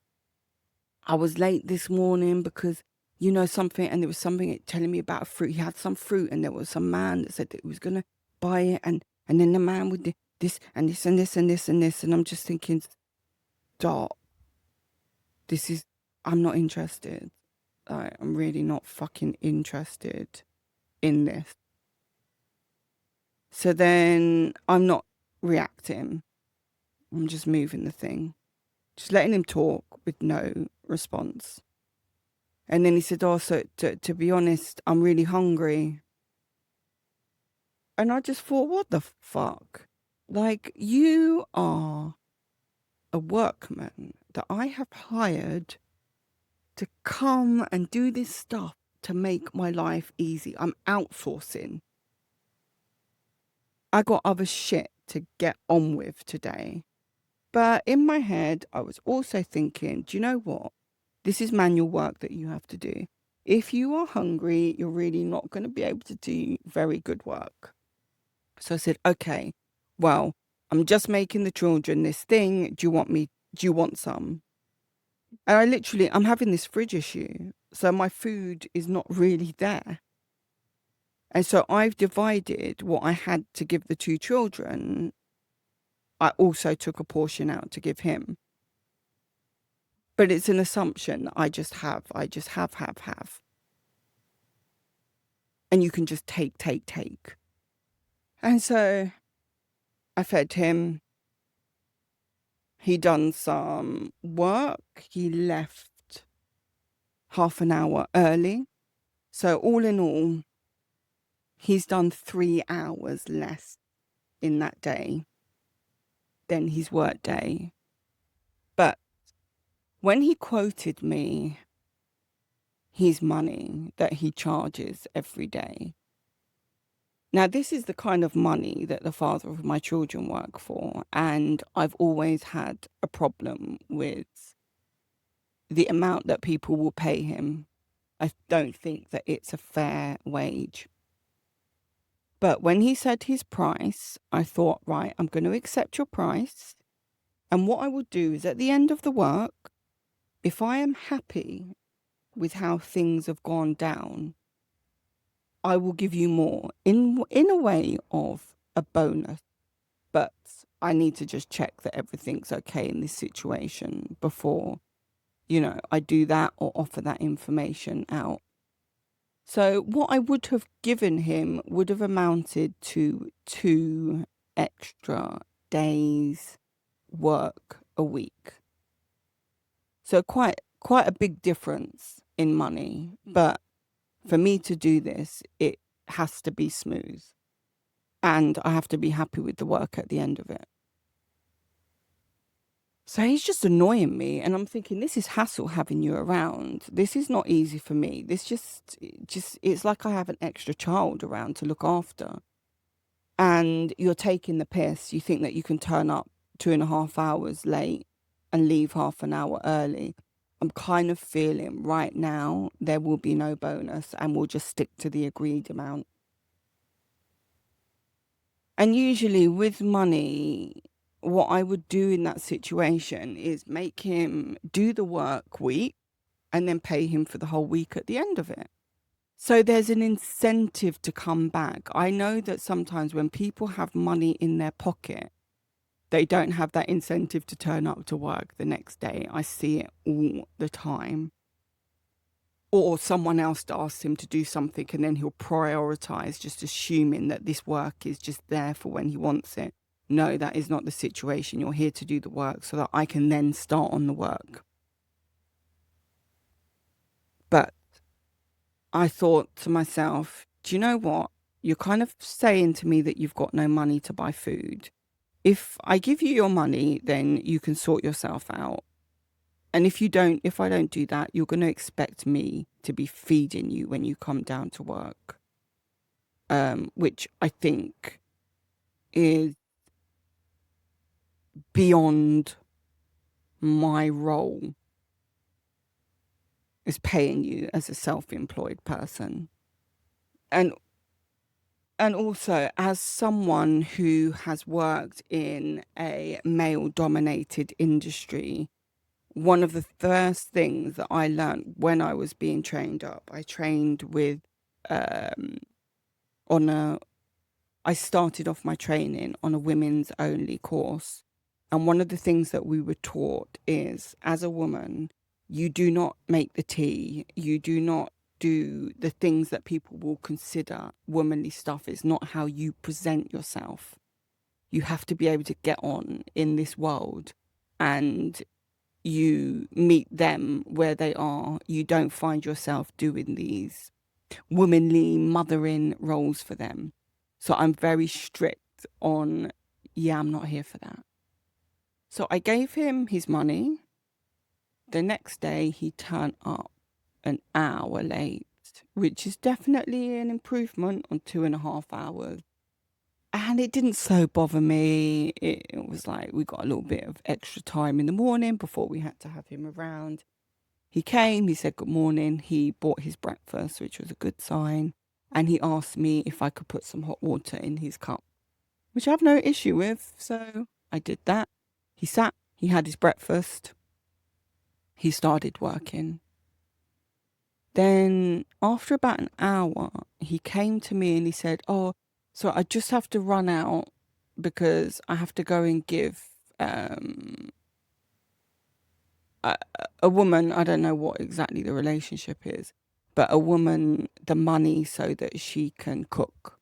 I was late this morning because, something, and there was something telling me about a fruit. He had some fruit and there was some man that said that he was going to buy it. And then the man would do this and this and this and this and this. And I'm just thinking, stop. I'm not interested. I'm really not fucking interested in this. So then I'm not reacting. I'm just moving the thing. Just letting him talk with no response. And then he said, oh, so to be honest, I'm really hungry. And I just thought, what the fuck? Like, you are a workman that I have hired to come and do this stuff to make my life easy. I'm outsourcing. I got other shit to get on with today. But in my head, I was also thinking, do you know what? This is manual work that you have to do. If you are hungry, you're really not going to be able to do very good work. So I said, okay, well, I'm just making the children this thing. Do you want some? And I'm having this fridge issue. So my food is not really there. And so I've divided what I had to give the two children. I also took a portion out to give him. But it's an assumption that I just have. And you can just take. And so I fed him. He done some work. He left half an hour early. So all in all, he's done 3 hours less in that day than his work day. But when he quoted me his money that he charges every day, now this is the kind of money that the father of my children work for, and I've always had a problem with the amount that people will pay him. I don't think that it's a fair wage. But when he said his price, I thought, right, I'm going to accept your price. And what I will do is at the end of the work, if I am happy with how things have gone down, I will give you more in a way of a bonus. But I need to just check that everything's okay in this situation before, I do that or offer that information out. So what I would have given him would have amounted to 2 extra days work a week. So quite a big difference in money. But for me to do this, it has to be smooth. And I have to be happy with the work at the end of it. So he's just annoying me, and I'm thinking, this is hassle having you around. This is not easy for me. It's like I have an extra child around to look after. And you're taking the piss. You think that you can turn up 2.5 hours late and leave half an hour early. I'm kind of feeling right now there will be no bonus and we'll just stick to the agreed amount. And usually with money, what I would do in that situation is make him do the work week and then pay him for the whole week at the end of it. So there's an incentive to come back. I know that sometimes when people have money in their pocket, they don't have that incentive to turn up to work the next day. I see it all the time. Or someone else asks him to do something and then he'll prioritize, just assuming that this work is just there for when he wants it. No, that is not the situation. You're here to do the work so that I can then start on the work. But I thought to myself, do you know what? You're kind of saying to me that you've got no money to buy food. If I give you your money, then you can sort yourself out. And if I don't do that, you're going to expect me to be feeding you when you come down to work. Which I think is beyond my role as paying you as a self-employed person. And also as someone who has worked in a male-dominated industry, one of the first things that I learned when I was being trained up, I trained with I started off my training on a women's only course. And one of the things that we were taught is, as a woman, you do not make the tea. You do not do the things that people will consider womanly stuff. It's not how you present yourself. You have to be able to get on in this world and you meet them where they are. You don't find yourself doing these womanly mothering roles for them. So I'm very strict on, yeah, I'm not here for that. So I gave him his money. The next day he turned up an hour late, which is definitely an improvement on 2.5 hours. And it didn't so bother me. It was like we got a little bit of extra time in the morning before we had to have him around. He came, he said good morning. He bought his breakfast, which was a good sign. And he asked me if I could put some hot water in his cup, which I have no issue with. So I did that. He sat, he had his breakfast. He started working. Then after about an hour, he came to me and he said, oh, so I just have to run out because I have to go and give a woman, I don't know what exactly the relationship is, but a woman the money so that she can cook.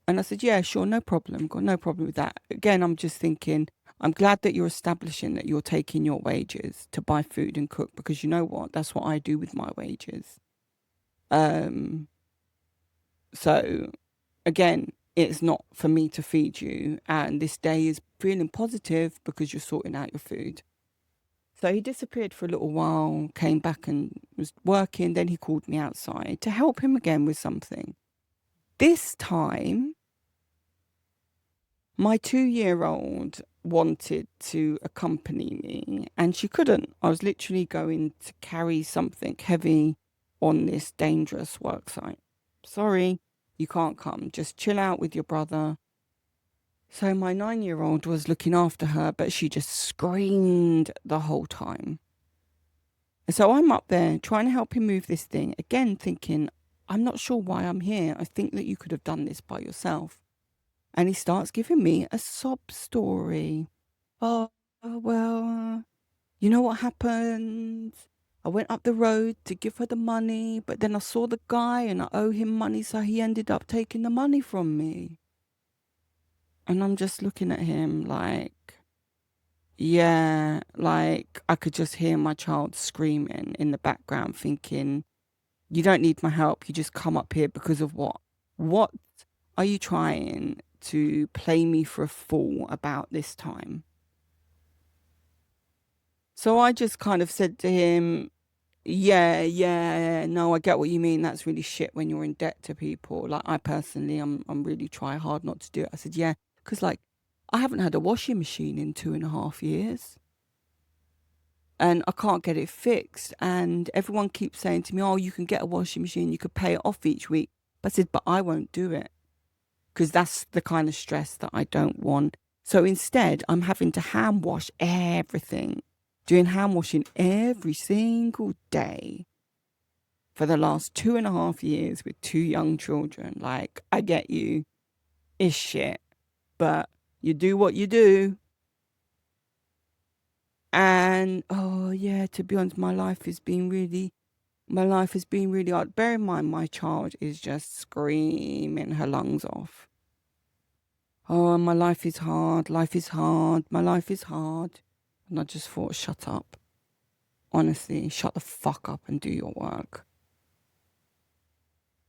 And I said, yeah, sure, no problem. Got no problem with that. Again, I'm just thinking, I'm glad that you're establishing that you're taking your wages to buy food and cook, because you know what? That's what I do with my wages. So again, it's not for me to feed you. And this day is feeling positive because you're sorting out your food. So he disappeared for a little while, came back and was working. Then he called me outside to help him again with something. This time, my 2-year-old wanted to accompany me and she couldn't. I was literally going to carry something heavy on this dangerous work site. Sorry, you can't come. Just chill out with your brother. So my 9-year-old was looking after her, but she just screamed the whole time. So I'm up there trying to help him move this thing. Again, thinking, I'm not sure why I'm here. I think that you could have done this by yourself. And he starts giving me a sob story. Oh, well, you know what happened? I went up the road to give her the money, but then I saw the guy and I owe him money, so he ended up taking the money from me. And I'm just looking at him like, yeah, like I could just hear my child screaming in the background thinking, you don't need my help. You just come up here because of what? What are you trying to play me for a fool about this time? So I just kind of said to him, yeah, yeah, no, I get what you mean. That's really shit when you're in debt to people. Like I personally, I'm really try hard not to do it. I said, yeah, because like I haven't had a washing machine in 2.5 years. And I can't get it fixed. And everyone keeps saying to me, oh, you can get a washing machine, you could pay it off each week. But I said, but I won't do it because that's the kind of stress that I don't want. So instead, I'm having to hand wash everything, doing hand washing every single day for the last 2.5 years with two young children. Like, I get you, it's shit, but you do what you do. And oh, yeah, to be honest, my life has been really hard. Bear in mind, my child is just screaming her lungs off. Oh, my life is hard. Life is hard. My life is hard. And I just thought, shut up. Honestly, shut the fuck up and do your work.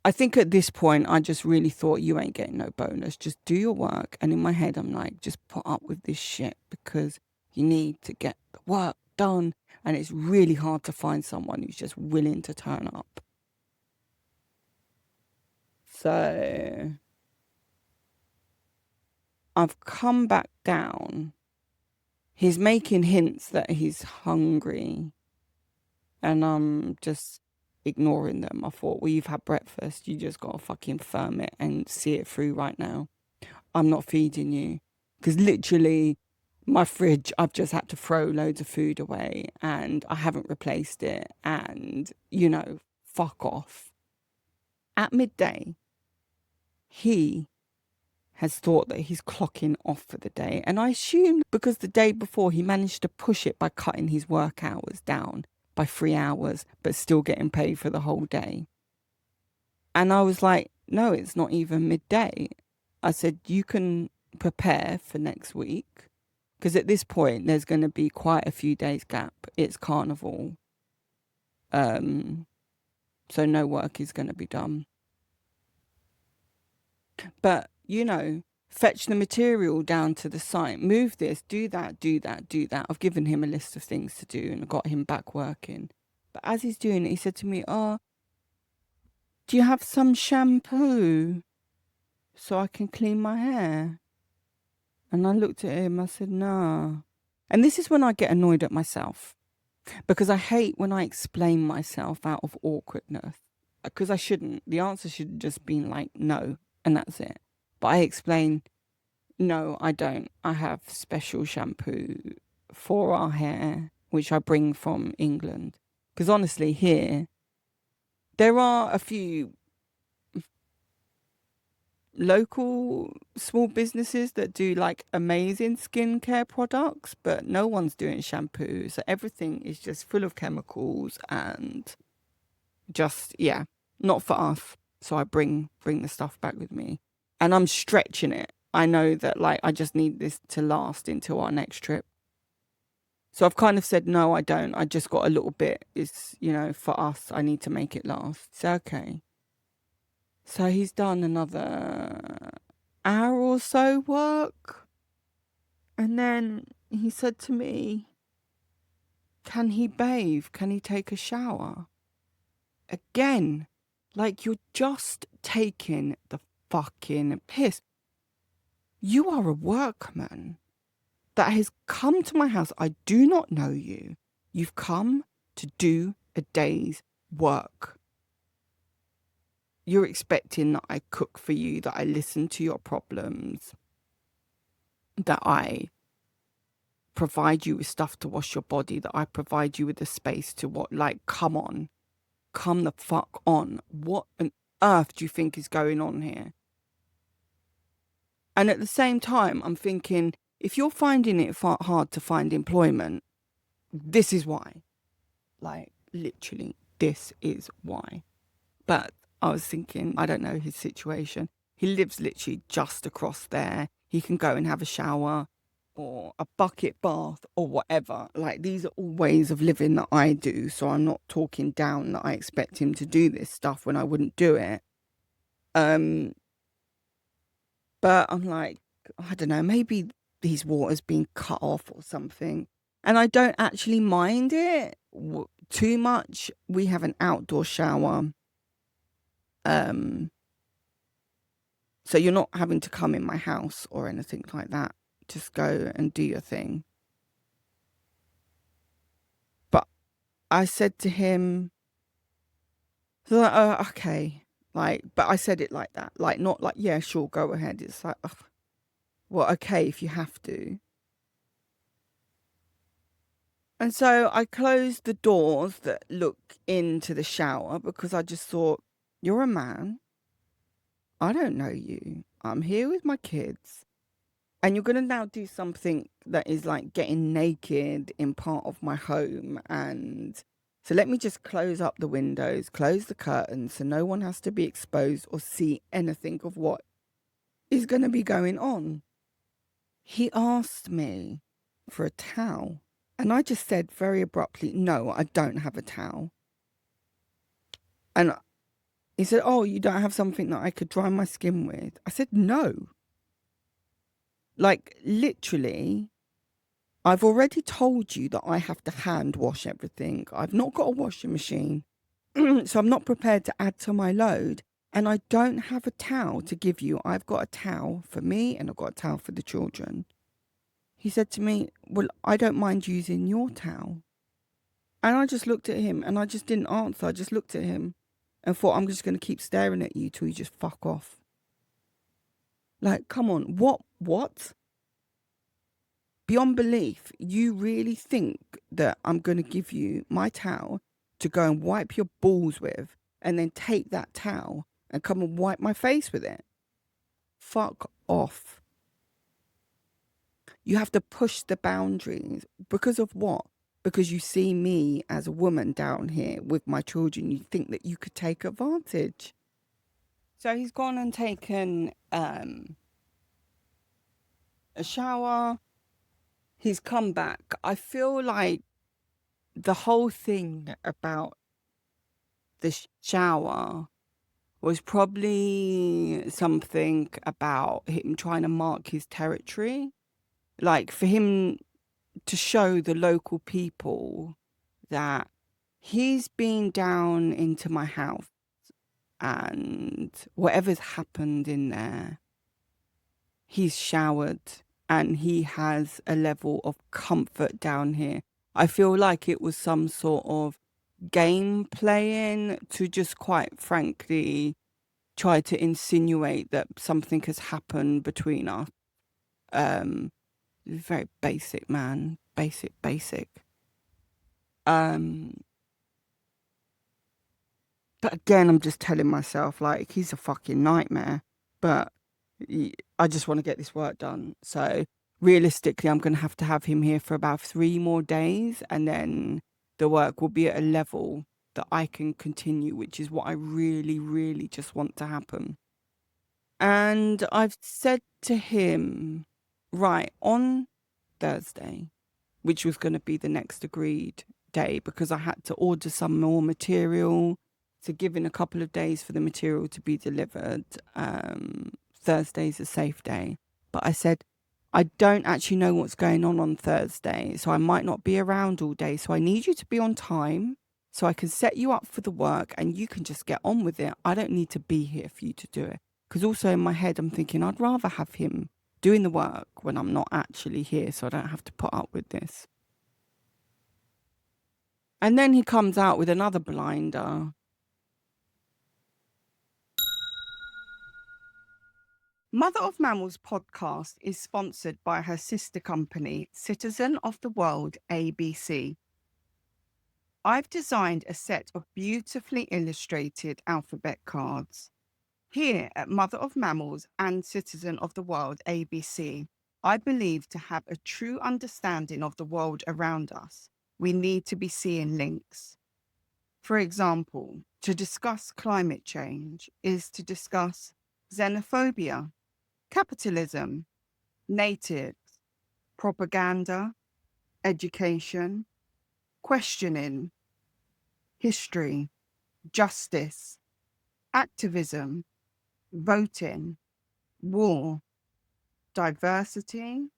I think at this point, I just really thought you ain't getting no bonus. Just do your work. And in my head, I'm like, just put up with this shit because you need to get the work done. And it's really hard to find someone who's just willing to turn up. So I've come back down. He's making hints that he's hungry, and I'm just ignoring them. I thought, well, you've had breakfast. You just got to fucking firm it and see it through right now. I'm not feeding you. Because literally, my fridge, I've just had to throw loads of food away and I haven't replaced it. And, fuck off. At midday, he has thought that he's clocking off for the day. And I assume because the day before he managed to push it by cutting his work hours down by 3 hours, but still getting paid for the whole day. And I was like, no, it's not even midday. I said, you can prepare for next week. Because at this point, there's going to be quite a few days gap. It's carnival. So no work is going to be done. But, fetch the material down to the site, move this, do that, do that, do that. I've given him a list of things to do and got him back working. But as he's doing it, he said to me, oh, do you have some shampoo so I can clean my hair? And I looked at him, I said, nah. And this is when I get annoyed at myself because I hate when I explain myself out of awkwardness because I shouldn't. The answer should have just been like, no, and that's it. But I explain, no, I don't. I have special shampoo for our hair, which I bring from England. Because honestly, here, there are a few local small businesses that do like amazing skincare products, but no one's doing shampoo. So everything is just full of chemicals and just, yeah, not for us. So I bring the stuff back with me and I'm stretching it. I know that like I just need this to last until our next trip. So I've kind of said, no, I don't. I just got a little bit. It's, for us, I need to make it last. It's okay. So he's done another hour or so work. And then he said to me, can he bathe? Can he take a shower? Again, like you're just taking the fucking piss. You are a workman that has come to my house. I do not know you. You've come to do a day's work. You're expecting that I cook for you, that I listen to your problems, that I provide you with stuff to wash your body, that I provide you with the space to what, like, come on. Come the fuck on. What on earth do you think is going on here? And at the same time, I'm thinking, if you're finding it hard to find employment, this is why. Like, literally, this is why. But I was thinking, I don't know his situation. He lives literally just across there. He can go and have a shower or a bucket bath or whatever. Like, these are all ways of living that I do. So I'm not talking down that I expect him to do this stuff when I wouldn't do it. But I'm like, I don't know, maybe his water's been cut off or something. And I don't actually mind it too much. We have an outdoor shower. So you're not having to come in my house or anything like that. Just go and do your thing. But I said to him, so like, okay. Like, but I said it like that. Like, not like, yeah, sure, go ahead. It's like, ugh, well, okay, if you have to. And so I closed the doors that look into the shower because I just thought, you're a man. I don't know you. I'm here with my kids. And you're going to now do something that is like getting naked in part of my home. And so let me just close up the windows, close the curtains so no one has to be exposed or see anything of what is going to be going on. He asked me for a towel. And I just said very abruptly, no, I don't have a towel. And he said, oh, you don't have something that I could dry my skin with? I said, no. Like, literally, I've already told you that I have to hand wash everything. I've not got a washing machine, so I'm not prepared to add to my load. And I don't have a towel to give you. I've got a towel for me and I've got a towel for the children. He said to me, well, I don't mind using your towel. And I just looked at him and I just didn't answer. I just looked at him and thought, I'm just going to keep staring at you till you just fuck off. Like, come on, what? Beyond belief, you really think that I'm going to give you my towel to go and wipe your balls with and then take that towel and come and wipe my face with it? Fuck off. You have to push the boundaries. Because of what? Because you see me as a woman down here with my children. You think that you could take advantage. So he's gone and taken a shower. He's come back. I feel like the whole thing about the shower was probably something about him trying to mark his territory. Like for him to show the local people that he's been down into my house and whatever's happened in there, he's showered and he has a level of comfort down here. I feel like it was some sort of game playing to just quite frankly try to insinuate that something has happened between us. Very basic, man. Basic. Um, but again, I'm just telling myself, like, he's a fucking nightmare. But I just want to get this work done. So realistically, I'm going to have him here for about 3 more days. And then the work will be at a level that I can continue, which is what I really, really just want to happen. And I've said to him, right, on Thursday, which was going to be the next agreed day, because I had to order some more material, to give in a couple of days for the material to be delivered. Thursday's a safe day. But I said, I don't actually know what's going on Thursday, so I might not be around all day. So I need you to be on time so I can set you up for the work and you can just get on with it. I don't need to be here for you to do it. Because also in my head, I'm thinking I'd rather have him doing the work when I'm not actually here so I don't have to put up with this. And then he comes out with another blinder. Mother of Mammals podcast is sponsored by her sister company, Citizen of the World ABC. I've designed a set of beautifully illustrated alphabet cards. Here at Mother of Mammals and Citizen of the World ABC, I believe to have a true understanding of the world around us, we need to be seeing links. For example, to discuss climate change is to discuss xenophobia, capitalism, natives, propaganda, education, questioning, history, justice, activism, voting, war, diversity,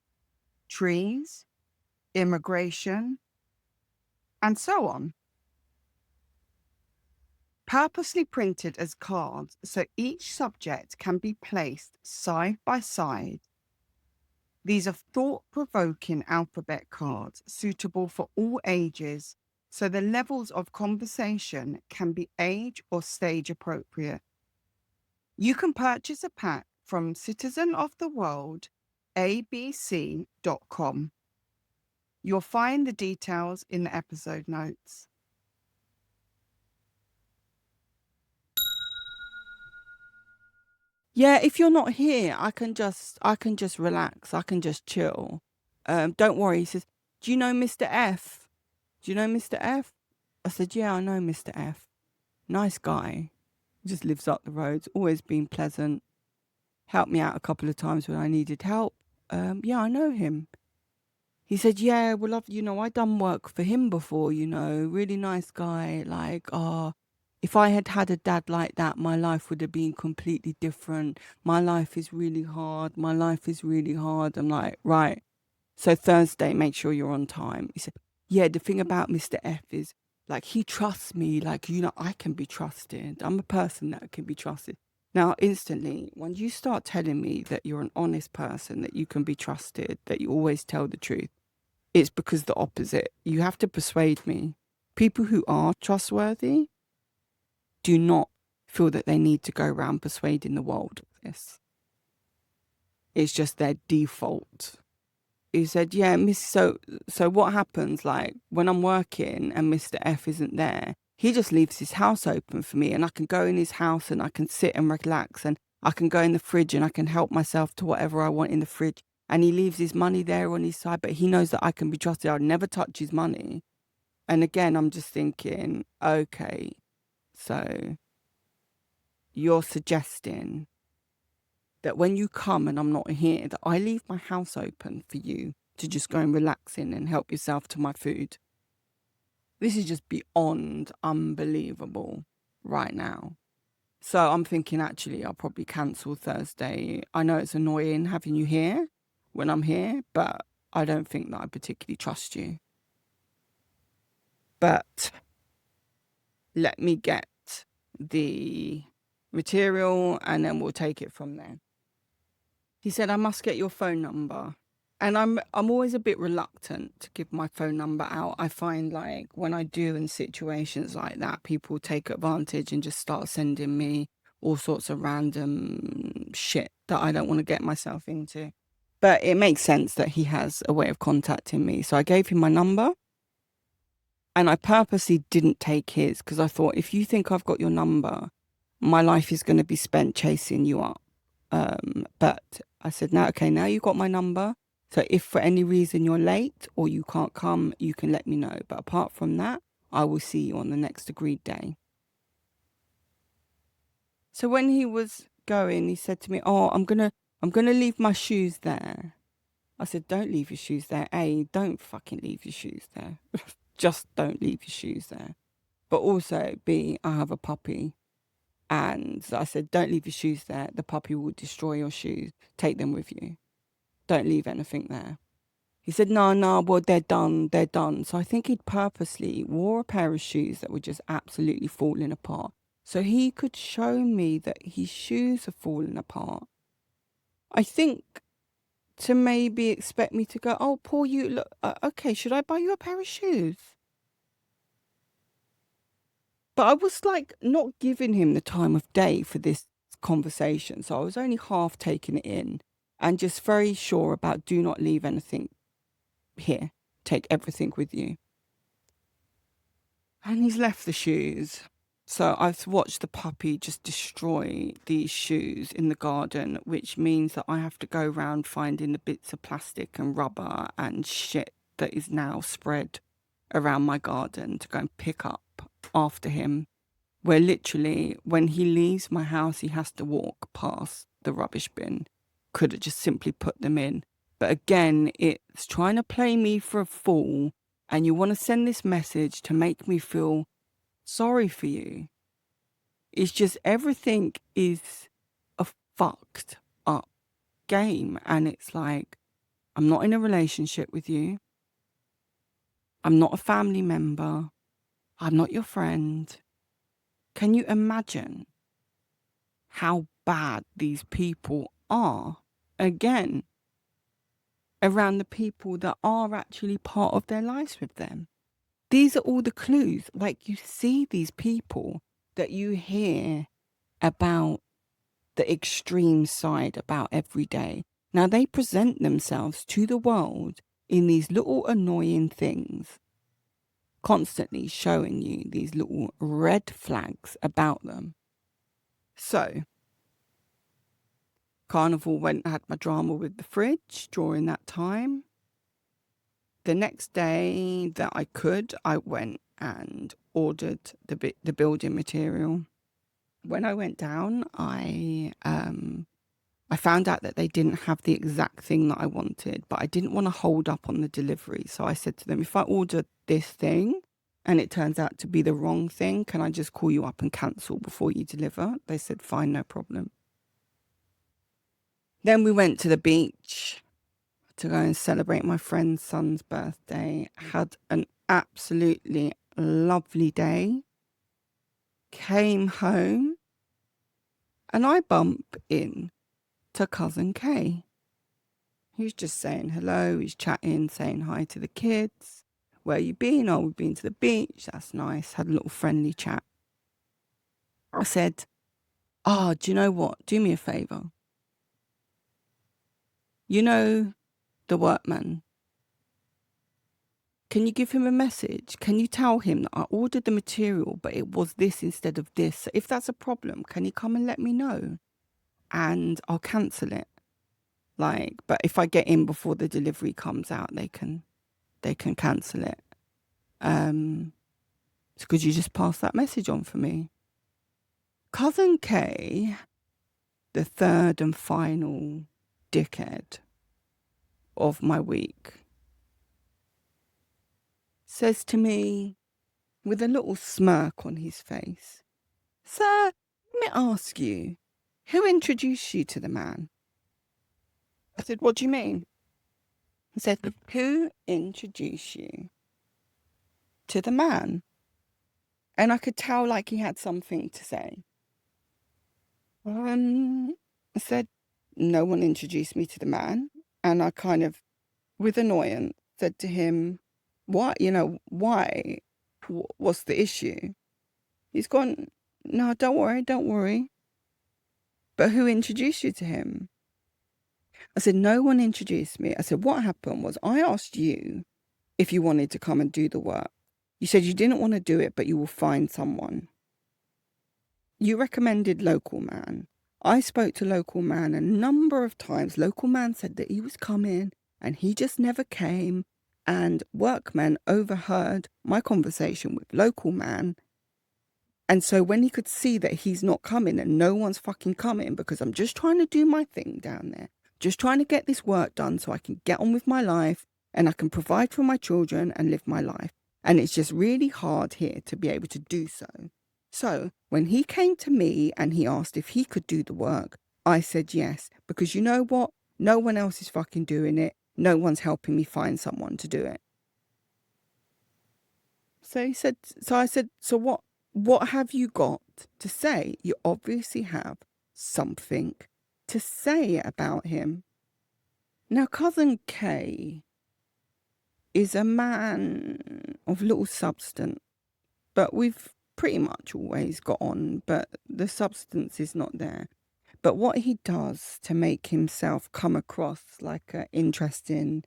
trees, immigration, and so on. Purposely printed as cards so each subject can be placed side by side. These are thought-provoking alphabet cards suitable for all ages, so the levels of conversation can be age or stage appropriate. You can purchase a pack from Citizen of the World, abc.com. You'll find the details in the episode notes. Yeah, if you're not here, I can just relax. I can just chill. Don't worry. He says, "Do you know Mr. F? Do you know Mr. F?" I said, "Yeah, I know Mr. F. Nice guy. Just lives up the road. Always been pleasant. Helped me out a couple of times when I needed help. Yeah, I know him." He said, "Yeah, well, I done work for him before, really nice guy. Like, if I had had a dad like that, my life would have been completely different. My life is really hard. My life is really hard." I'm like, "Right. So Thursday, make sure you're on time." He said, "Yeah, the thing about Mr. F is, like, he trusts me. Like, I can be trusted. I'm a person that can be trusted." Now, instantly, when you start telling me that you're an honest person, that you can be trusted, that you always tell the truth, it's because the opposite. You have to persuade me. People who are trustworthy do not feel that they need to go around persuading the world of this. It's just their default. He said, "Yeah, Miss. So what happens? Like when I'm working and Mr. F isn't there, he just leaves his house open for me, and I can go in his house and I can sit and relax, and I can go in the fridge and I can help myself to whatever I want in the fridge. And he leaves his money there on his side, but he knows that I can be trusted. I'll never touch his money." And again, I'm just thinking, okay, so you're suggesting that when you come and I'm not here, that I leave my house open for you to just go and relax in and help yourself to my food. This is just beyond unbelievable right now. So I'm thinking, actually, I'll probably cancel Thursday. I know it's annoying having you here when I'm here, but I don't think that I particularly trust you. But let me get the material and then we'll take it from there. He said, "I must get your phone number." And I'm always a bit reluctant to give my phone number out. I find like when I do in situations like that, people take advantage and just start sending me all sorts of random shit that I don't want to get myself into. But it makes sense that he has a way of contacting me. So I gave him my number and I purposely didn't take his because I thought, if you think I've got your number, my life is going to be spent chasing you up. But I said, "No, okay, now you've got my number. So if for any reason you're late or you can't come, you can let me know. But apart from that, I will see you on the next agreed day." So when he was going, he said to me, "Oh, I'm gonna leave my shoes there." I said, "Don't leave your shoes there. A, don't fucking leave your shoes there. Just don't leave your shoes there. But also, B, I have a puppy." And I said, "Don't leave your shoes there. The puppy will destroy your shoes. Take them with you. Don't leave anything there." He said, "No, well, they're done. They're done." So I think he'd purposely wore a pair of shoes that were just absolutely falling apart. So he could show me that his shoes are falling apart. I think to maybe expect me to go, "Oh, poor you. Look, okay, should I buy you a pair of shoes?" But I was like not giving him the time of day for this conversation. So I was only half taking it in and just very sure about do not leave anything here. Take everything with you. And he's left the shoes. So I've watched the puppy just destroy these shoes in the garden, which means that I have to go around finding the bits of plastic and rubber and shit that is now spread around my garden to go and pick up after him. Where literally, when he leaves my house, he has to walk past the rubbish bin. Could have just simply put them in. But again, it's trying to play me for a fool, and you want to send this message to make me feel sorry for you. It's just everything is a fucked up game. And it's like, I'm not in a relationship with you. I'm not a family member. I'm not your friend. Can you imagine how bad these people are? Again, around the people that are actually part of their lives with them. These are all the clues. Like, you see these people that you hear about the extreme side about every day. Now they present themselves to the world in these little annoying things, constantly showing you these little red flags about them. So, Carnival went and had my drama with the fridge during that time. The next day that I went and ordered the building material. When I went down, I found out that they didn't have the exact thing that I wanted, but I didn't want to hold up on the delivery. So I said to them, if I order this thing and it turns out to be the wrong thing, can I just call you up and cancel before you deliver? They said, fine, no problem. Then we went to the beach to go and celebrate my friend's son's birthday. Had an absolutely lovely day. Came home and I bump in to cousin Kay. He's just saying hello, he's chatting, saying hi to the kids. Where you been? Oh, we've been to the beach. That's nice. Had a little friendly chat. I said, do you know what? Do me a favour. You know the workman. Can you give him a message? Can you tell him that I ordered the material, but it was this instead of this? So if that's a problem, can you come and let me know? And I'll cancel it. But if I get in before the delivery comes out, they can cancel it. So could you just pass that message on for me? Cousin Kay, the third and final dickhead of my week, says to me with a little smirk on his face, "Sir, let me ask you, who introduced you to the man?" I said, "What do you mean?" He said, "Who introduced you to the man?" And I could tell like he had something to say. I said, "No one introduced me to the man." And I kind of, with annoyance, said to him, "What, why? What's the issue?" He's gone, "No, don't worry, don't worry. But who introduced you to him?" I said, "No one introduced me." I said, "What happened was I asked you if you wanted to come and do the work. You said you didn't want to do it, but you will find someone. You recommended Local Man. I spoke to Local Man a number of times. Local Man said that he was coming and he just never came. And Workman overheard my conversation with Local Man. And so when he could see that he's not coming and no one's fucking coming because I'm just trying to do my thing down there, just trying to get this work done so I can get on with my life and I can provide for my children and live my life. And it's just really hard here to be able to do so. So when he came to me and he asked if he could do the work, I said yes, because you know what? No one else is fucking doing it. No one's helping me find someone to do it. So I said, "So what have you got to say?" You obviously have something to say about him. Now, cousin Kay is a man of little substance, but we've pretty much always got on, but the substance is not there. But what he does to make himself come across like an interesting,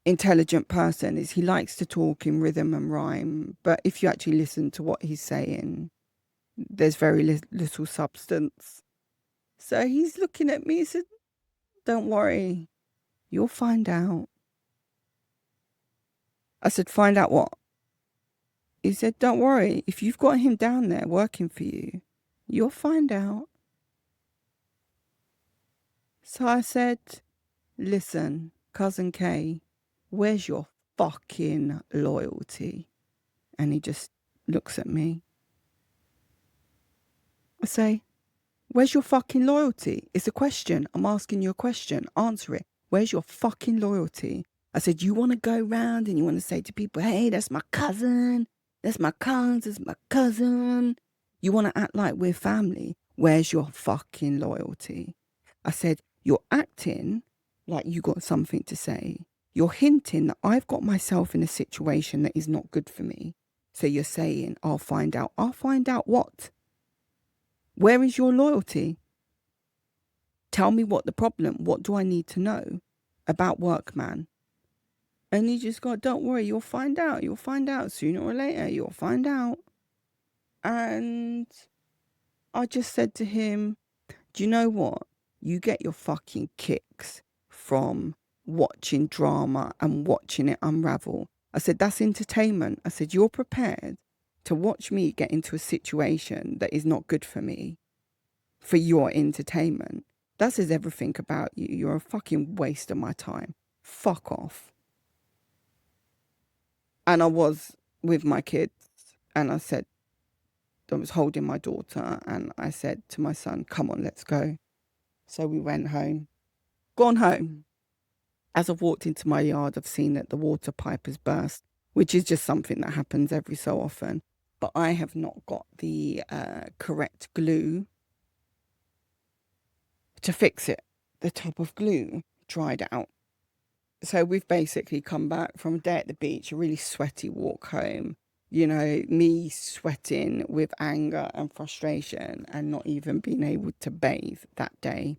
intelligent person is he likes to talk in rhythm and rhyme. But if you actually listen to what he's saying, there's very little substance. So he's looking at me and said, "Don't worry, you'll find out." I said, "Find out what?" He said, "Don't worry, if you've got him down there working for you, you'll find out." So I said, "Listen, cousin Kay, where's your fucking loyalty?" And he just looks at me. I say, "Where's your fucking loyalty? It's a question. I'm asking you a question. Answer it. Where's your fucking loyalty?" I said, you want to go round and you want to say to people, hey, that's my cousin. That's my cousin. That's my cousin. You want to act like we're family. Where's your fucking loyalty? I said, you're acting like you got something to say. You're hinting that I've got myself in a situation that is not good for me. So you're saying, I'll find out. I'll find out what? Where is your loyalty? Tell me what the problem. What do I need to know about work, man? And he just got, don't worry, you'll find out. You'll find out sooner or later. You'll find out. And I just said to him, do you know what? You get your fucking kicks from watching drama and watching it unravel. I said, that's entertainment. I said, you're prepared to watch me get into a situation that is not good for me for your entertainment. That says everything about you. You're a fucking waste of my time. Fuck off. And I was with my kids and I said, I was holding my daughter and I said to my son, come on, let's go. So we went home. Gone home. As I've walked into my yard, I've seen that the water pipe has burst, which is just something that happens every so often. But I have not got the correct glue to fix it. The top of glue dried out. So we've basically come back from a day at the beach, a really sweaty walk home. You know, me sweating with anger and frustration and not even being able to bathe that day.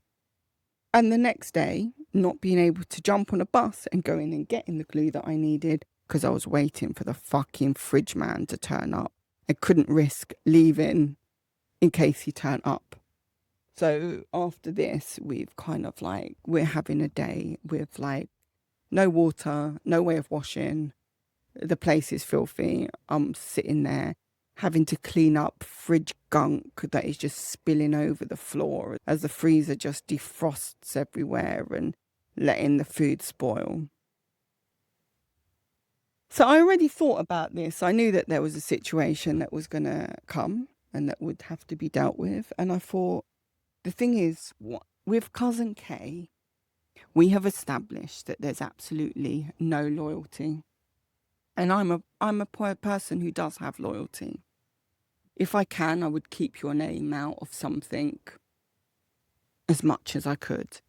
And the next day, not being able to jump on a bus and go in and get in the glue that I needed because I was waiting for the fucking fridge man to turn up. I couldn't risk leaving in case he turned up. So after this, we've kind of like, we're having a day with like no water, no way of washing. The place is filthy. I'm sitting there having to clean up fridge gunk that is just spilling over the floor as the freezer just defrosts everywhere and letting the food spoil. So I already thought about this. I knew that there was a situation that was going to come and that would have to be dealt with. And I thought, the thing is, with Cousin Kay, we have established that there's absolutely no loyalty. And I'm a person who does have loyalty. If I can, I would keep your name out of something as much as I could.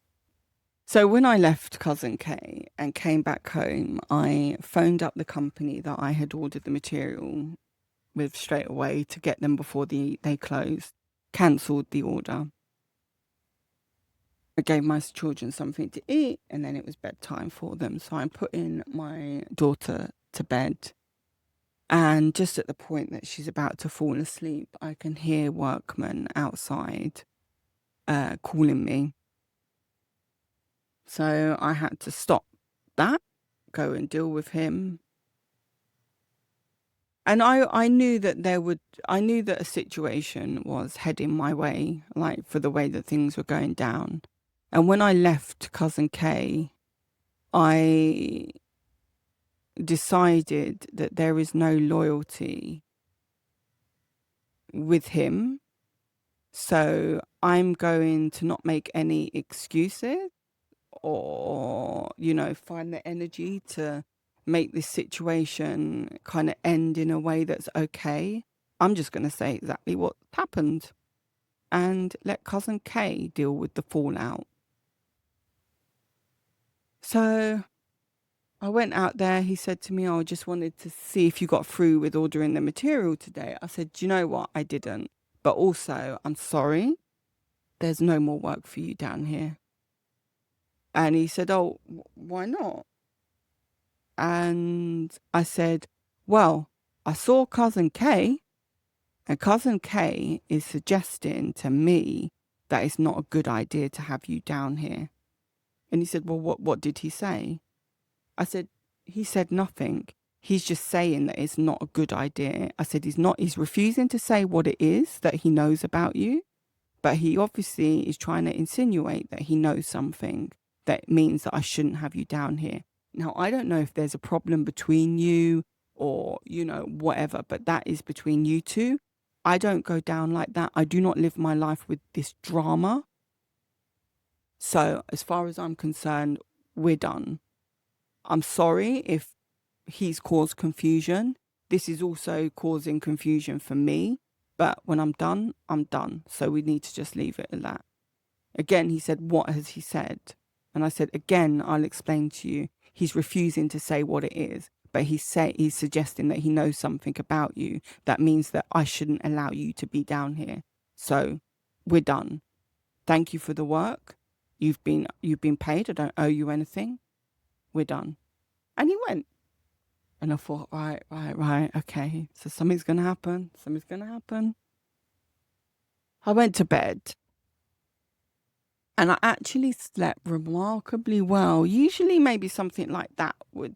So when I left Cousin Kay and came back home, I phoned up the company that I had ordered the material with straight away to get them before they closed, cancelled the order. I gave my children something to eat and then it was bedtime for them. So I'm putting my daughter to bed. And just at the point that she's about to fall asleep, I can hear workmen outside calling me. So I had to stop that, go and deal with him. And I knew that I knew that a situation was heading my way, like for the way that things were going down. And when I left Cousin Kay, I decided that there is no loyalty with him. So I'm going to not make any excuses or, find the energy to make this situation kind of end in a way that's okay. I'm just going to say exactly what happened and let Cousin Kay deal with the fallout. So I went out there. He said to me, I just wanted to see if you got through with ordering the material today. I said, do you know what? I didn't. But also, I'm sorry. There's no more work for you down here. And he said, oh, why not? And I said, well, I saw Cousin Kay, and Cousin Kay is suggesting to me that it's not a good idea to have you down here. And he said, well, what did he say? I said, he said nothing. He's just saying that it's not a good idea. I said, he's refusing to say what it is that he knows about you, but he obviously is trying to insinuate that he knows something that means that I shouldn't have you down here. Now, I don't know if there's a problem between you or, whatever, but that is between you two. I don't go down like that. I do not live my life with this drama. So as far as I'm concerned, we're done. I'm sorry if he's caused confusion. This is also causing confusion for me. But when I'm done, I'm done. So we need to just leave it at that. Again, he said, what has he said? And I said, again, I'll explain to you. He's refusing to say what it is, but he's suggesting that he knows something about you. That means that I shouldn't allow you to be down here. So we're done. Thank you for the work. You've been paid. I don't owe you anything. We're done. And he went. And I thought, right. Okay. So something's going to happen. Something's going to happen. I went to bed. And I actually slept remarkably well. Usually maybe something like that would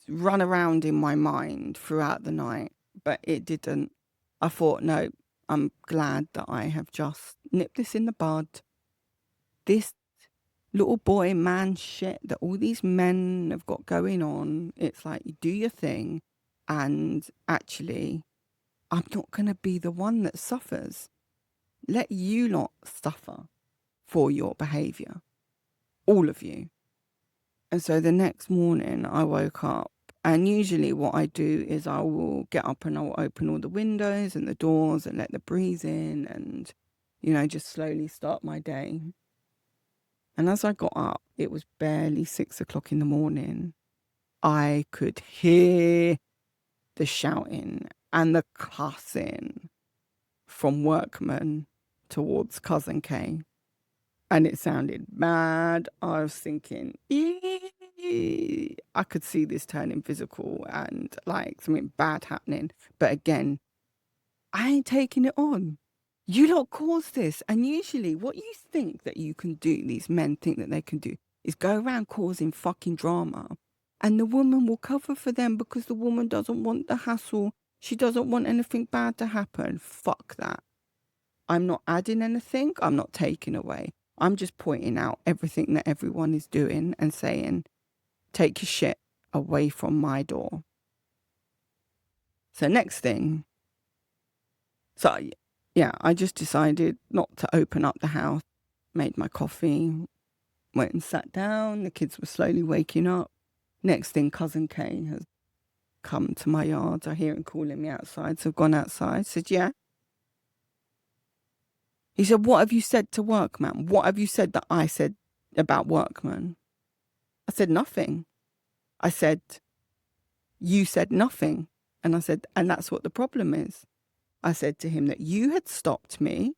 run around in my mind throughout the night, but it didn't. I thought, no, I'm glad that I have just nipped this in the bud. This little boy man shit that all these men have got going on, it's like, you do your thing, and actually, I'm not going to be the one that suffers. Let you not suffer for your behaviour. All of you. And so the next morning I woke up, and usually what I do is I will get up and I will open all the windows and the doors and let the breeze in and, just slowly start my day. And as I got up, it was barely 6 o'clock in the morning. I could hear the shouting and the cussing from workmen towards Cousin K. And it sounded mad. I was thinking, I could see this turning physical and like something bad happening. But again, I ain't taking it on. You don't cause this. And usually what you think that you can do, these men think that they can do, is go around causing fucking drama. And the woman will cover for them because the woman doesn't want the hassle. She doesn't want anything bad to happen. Fuck that. I'm not adding anything. I'm not taking away. I'm just pointing out everything that everyone is doing and saying, take your shit away from my door. So next thing, I just decided not to open up the house, made my coffee, went and sat down. The kids were slowly waking up. Next thing, Cousin Kay has come to my yard. I hear him calling me outside. So I've gone outside. I said, yeah. He said, what have you said to Workman? What have you said that I said about Workman? I said, nothing. I said, you said nothing. And I said, and that's what the problem is. I said to him that you had stopped me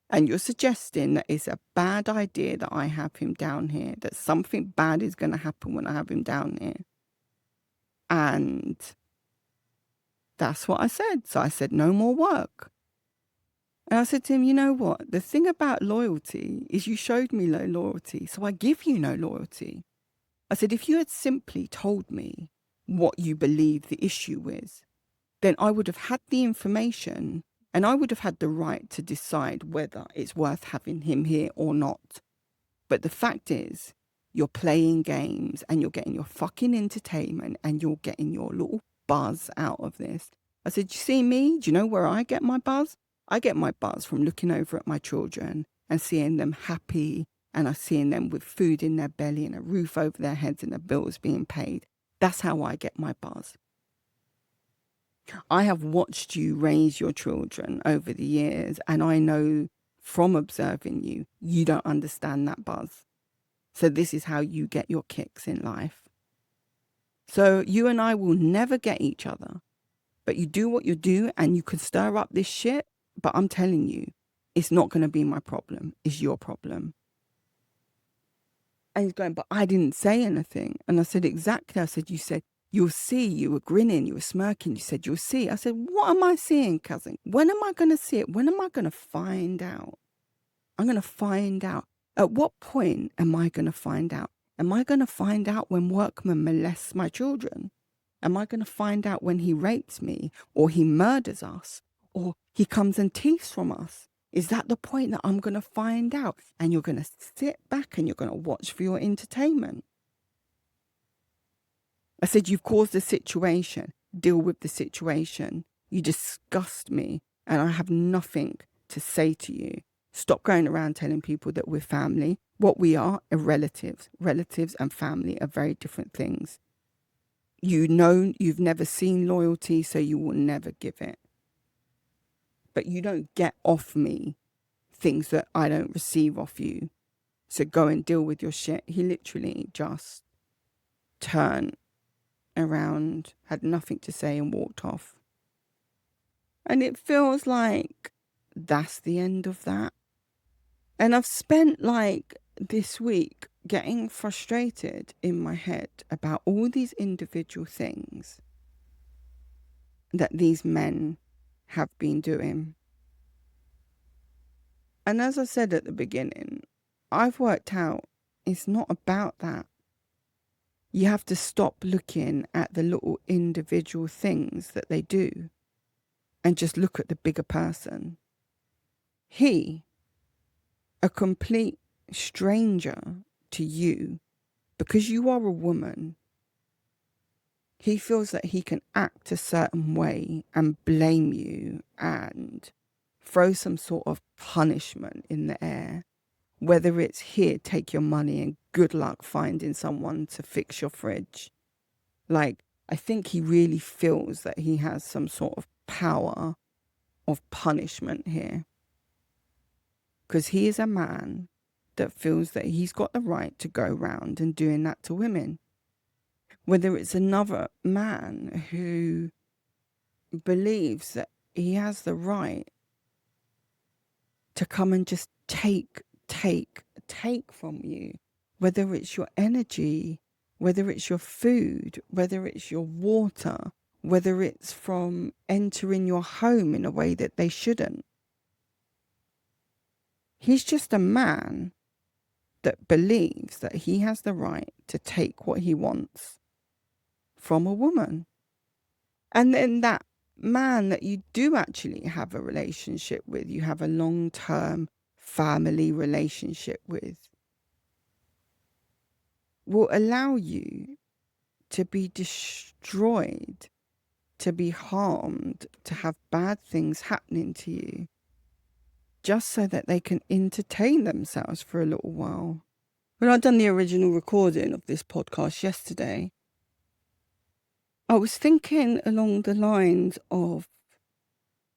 and you're suggesting that it's a bad idea that I have him down here, that something bad is going to happen when I have him down here. And that's what I said. So I said, no more work. And I said to him, you know what? The thing about loyalty is you showed me no loyalty, so I give you no loyalty. I said, if you had simply told me what you believe the issue is, then I would have had the information and I would have had the right to decide whether it's worth having him here or not. But the fact is, you're playing games and you're getting your fucking entertainment and you're getting your little buzz out of this. I said, you see me? Do you know where I get my buzz? I get my buzz from looking over at my children and seeing them happy, and I'm seeing them with food in their belly and a roof over their heads and the bills being paid. That's how I get my buzz. I have watched you raise your children over the years, and I know from observing you, you don't understand that buzz. So this is how you get your kicks in life. So you and I will never get each other, but you do what you do and you could stir up this shit. But I'm telling you, it's not going to be my problem. It's your problem. And he's going, but I didn't say anything. And I said, exactly. I said, you said, you'll see. You were grinning. You were smirking. You said, you'll see. I said, what am I seeing, cousin? When am I going to see it? When am I going to find out? I'm going to find out. At what point am I going to find out? Am I going to find out when Workman molests my children? Am I going to find out when he rapes me or he murders us? Or he comes and teeth from us? Is that the point that I'm going to find out? And you're going to sit back and you're going to watch for your entertainment? I said, you've caused a situation. Deal with the situation. You disgust me and I have nothing to say to you. Stop going around telling people that we're family. What we are relatives. Relatives and family are very different things. You know, you've never seen loyalty, so you will never give it. But you don't get off me things that I don't receive off you. So go and deal with your shit. He literally just turned around, had nothing to say, and walked off. And it feels like that's the end of that. And I've spent like this week getting frustrated in my head about all these individual things that these men have been doing. And as I said at the beginning, I've worked out it's not about that. You have to stop looking at the little individual things that they do and just look at the bigger person. He, a complete stranger to you, because you are a woman, he feels that he can act a certain way and blame you and throw some sort of punishment in the air. Whether it's here, take your money and good luck finding someone to fix your fridge. Like, I think he really feels that he has some sort of power of punishment here. Because he is a man that feels that he's got the right to go round and doing that to women. Whether it's another man who believes that he has the right to come and just take from you, whether it's your energy, whether it's your food, whether it's your water, whether it's from entering your home in a way that they shouldn't. He's just a man that believes that he has the right to take what he wants from a woman. And then that man that you do actually have a relationship with, you have a long-term family relationship with, will allow you to be destroyed, to be harmed, to have bad things happening to you, just so that they can entertain themselves for a little while. When I'd done the original recording of this podcast yesterday, I was thinking along the lines of,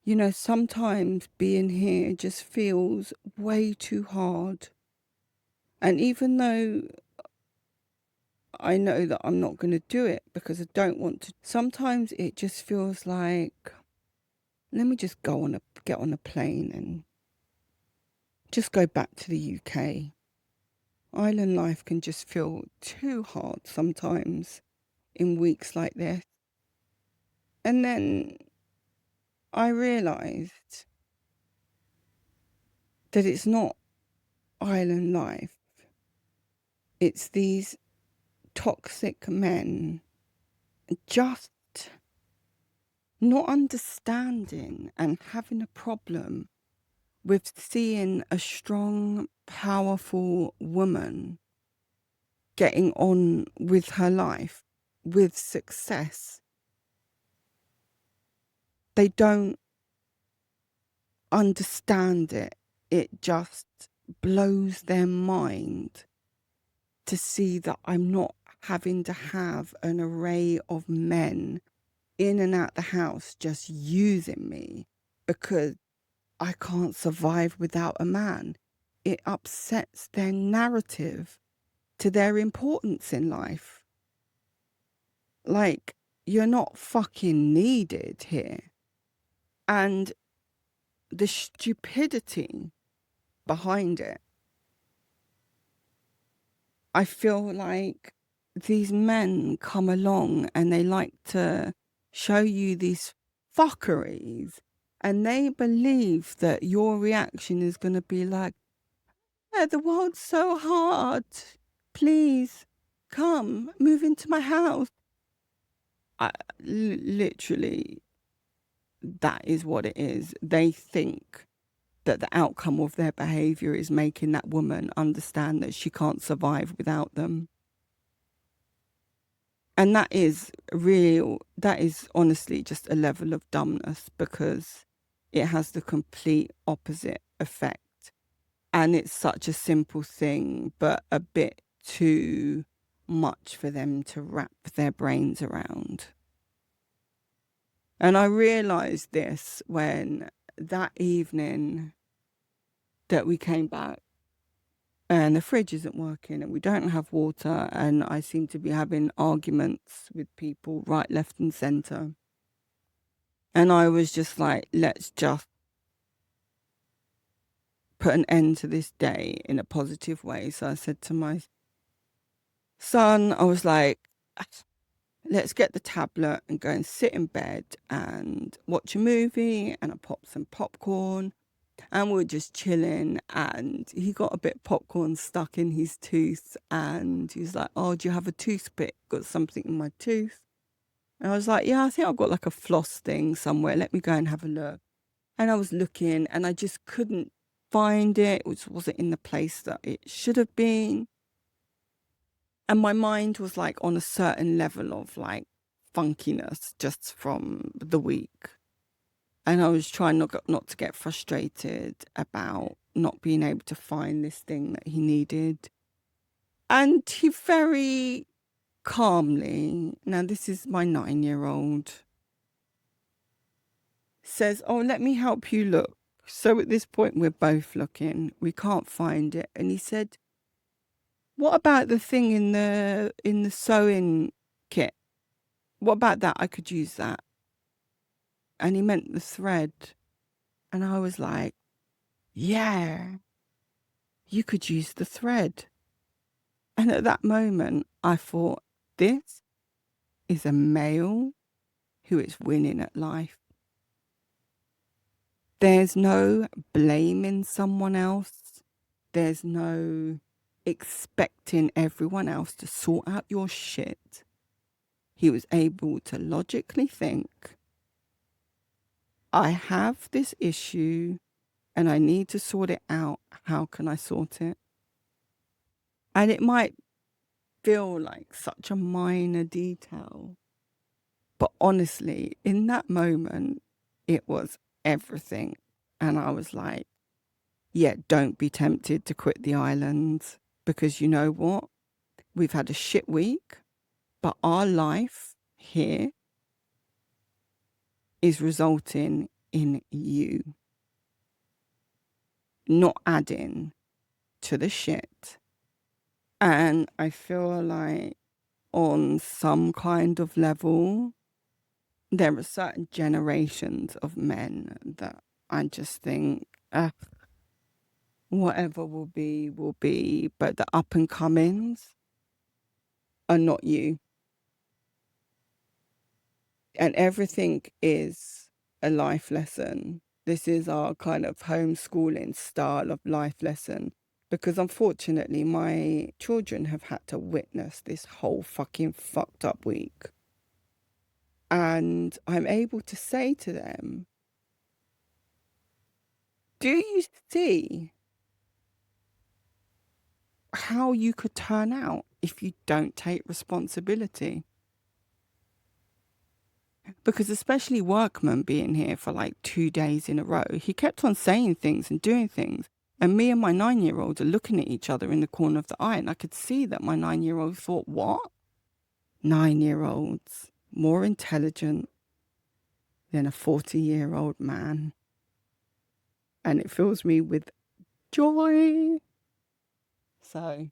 you know, sometimes being here just feels way too hard. And even though I know that I'm not going to do it because I don't want to, sometimes it just feels like, let me just get on a plane and just go back to the UK. Island life can just feel too hard sometimes in weeks like this. And then I realised that it's not island life. It's these toxic men just not understanding and having a problem with seeing a strong, powerful woman getting on with her life, with success. They don't understand it. It just blows their mind to see that I'm not having to have an array of men in and out the house just using me because I can't survive without a man. It upsets their narrative to their importance in life. Like, you're not fucking needed here. And the stupidity behind it, I feel like these men come along and they like to show you these fuckeries, and they believe that your reaction is going to be like, yeah, the world's so hard. Please come, move into my house. Literally, that is what it is. They think that the outcome of their behavior is making that woman understand that she can't survive without them. And that is real. That is honestly just a level of dumbness, because it has the complete opposite effect. And it's such a simple thing, but a bit too much for them to wrap their brains around. And I realized this when that evening that we came back and the fridge isn't working and we don't have water, and I seem to be having arguments with people right, left, and center. And I was just like, let's just put an end to this day in a positive way. So I said to my son, I was like, let's get the tablet and go and sit in bed and watch a movie. And I popped some popcorn and we were just chilling. And he got a bit of popcorn stuck in his tooth. And he was like, oh, do you have a toothpick? Got something in my tooth. And I was like, yeah, I think I've got like a floss thing somewhere. Let me go and have a look. And I was looking and I just couldn't find it. It wasn't in the place that it should have been. And my mind was like on a certain level of like funkiness just from the week. And I was trying not to get frustrated about not being able to find this thing that he needed. And he very calmly, now this is my 9-year-old, says, oh, let me help you look. So at this point, we're both looking. We can't find it. And he said, what about the thing in the sewing kit? What about that? I could use that. And he meant the thread. And I was like, yeah, you could use the thread. And at that moment, I thought, this is a male who is winning at life. There's no blaming someone else. There's no expecting everyone else to sort out your shit. He was able to logically think, I have this issue and I need to sort it out. How can I sort it? And it might feel like such a minor detail, but honestly, in that moment, it was everything. And I was like, yeah, don't be tempted to quit the island, because you know what? We've had a shit week, but our life here is resulting in you, not adding to the shit. And I feel like on some kind of level, there are certain generations of men that I just think, whatever will be. But the up and comings are not you. And everything is a life lesson. This is our kind of homeschooling style of life lesson. Because unfortunately, my children have had to witness this whole fucking fucked up week. And I'm able to say to them, do you see how you could turn out if you don't take responsibility? Because especially Workman being here for like 2 days in a row, he kept on saying things and doing things. And me and my 9-year-old are looking at each other in the corner of the eye. And I could see that my 9-year-old thought, what? 9-year-olds, more intelligent than a 40-year-old man. And it fills me with joy. So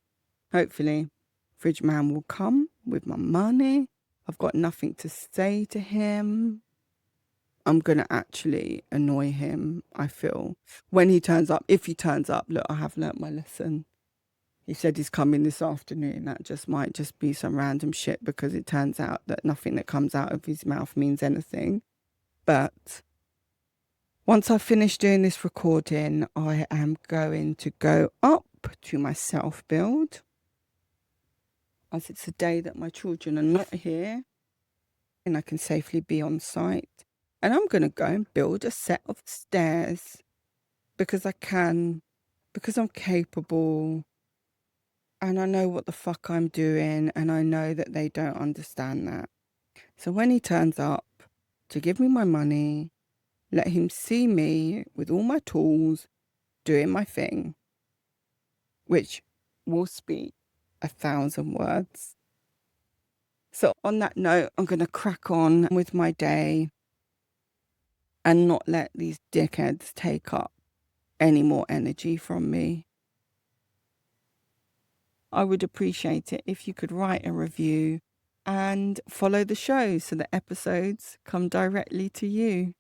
hopefully Fridge Man will come with my money. I've got nothing to say to him. I'm going to actually annoy him, I feel. When he turns up, if he turns up, look, I have learnt my lesson. He said he's coming this afternoon. That just might just be some random shit, because it turns out that nothing that comes out of his mouth means anything. But once I finish doing this recording, I am going to go up to my self-build, as it's a day that my children are not here and I can safely be on site. And I'm going to go and build a set of stairs, because I can, because I'm capable, and I know what the fuck I'm doing, and I know that they don't understand that. So when he turns up to give me my money, let him see me with all my tools doing my thing. which will speak 1,000 words. So on that note, I'm going to crack on with my day and not let these dickheads take up any more energy from me. I would appreciate it if you could write a review and follow the show so the episodes come directly to you.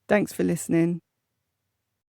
Thanks for listening.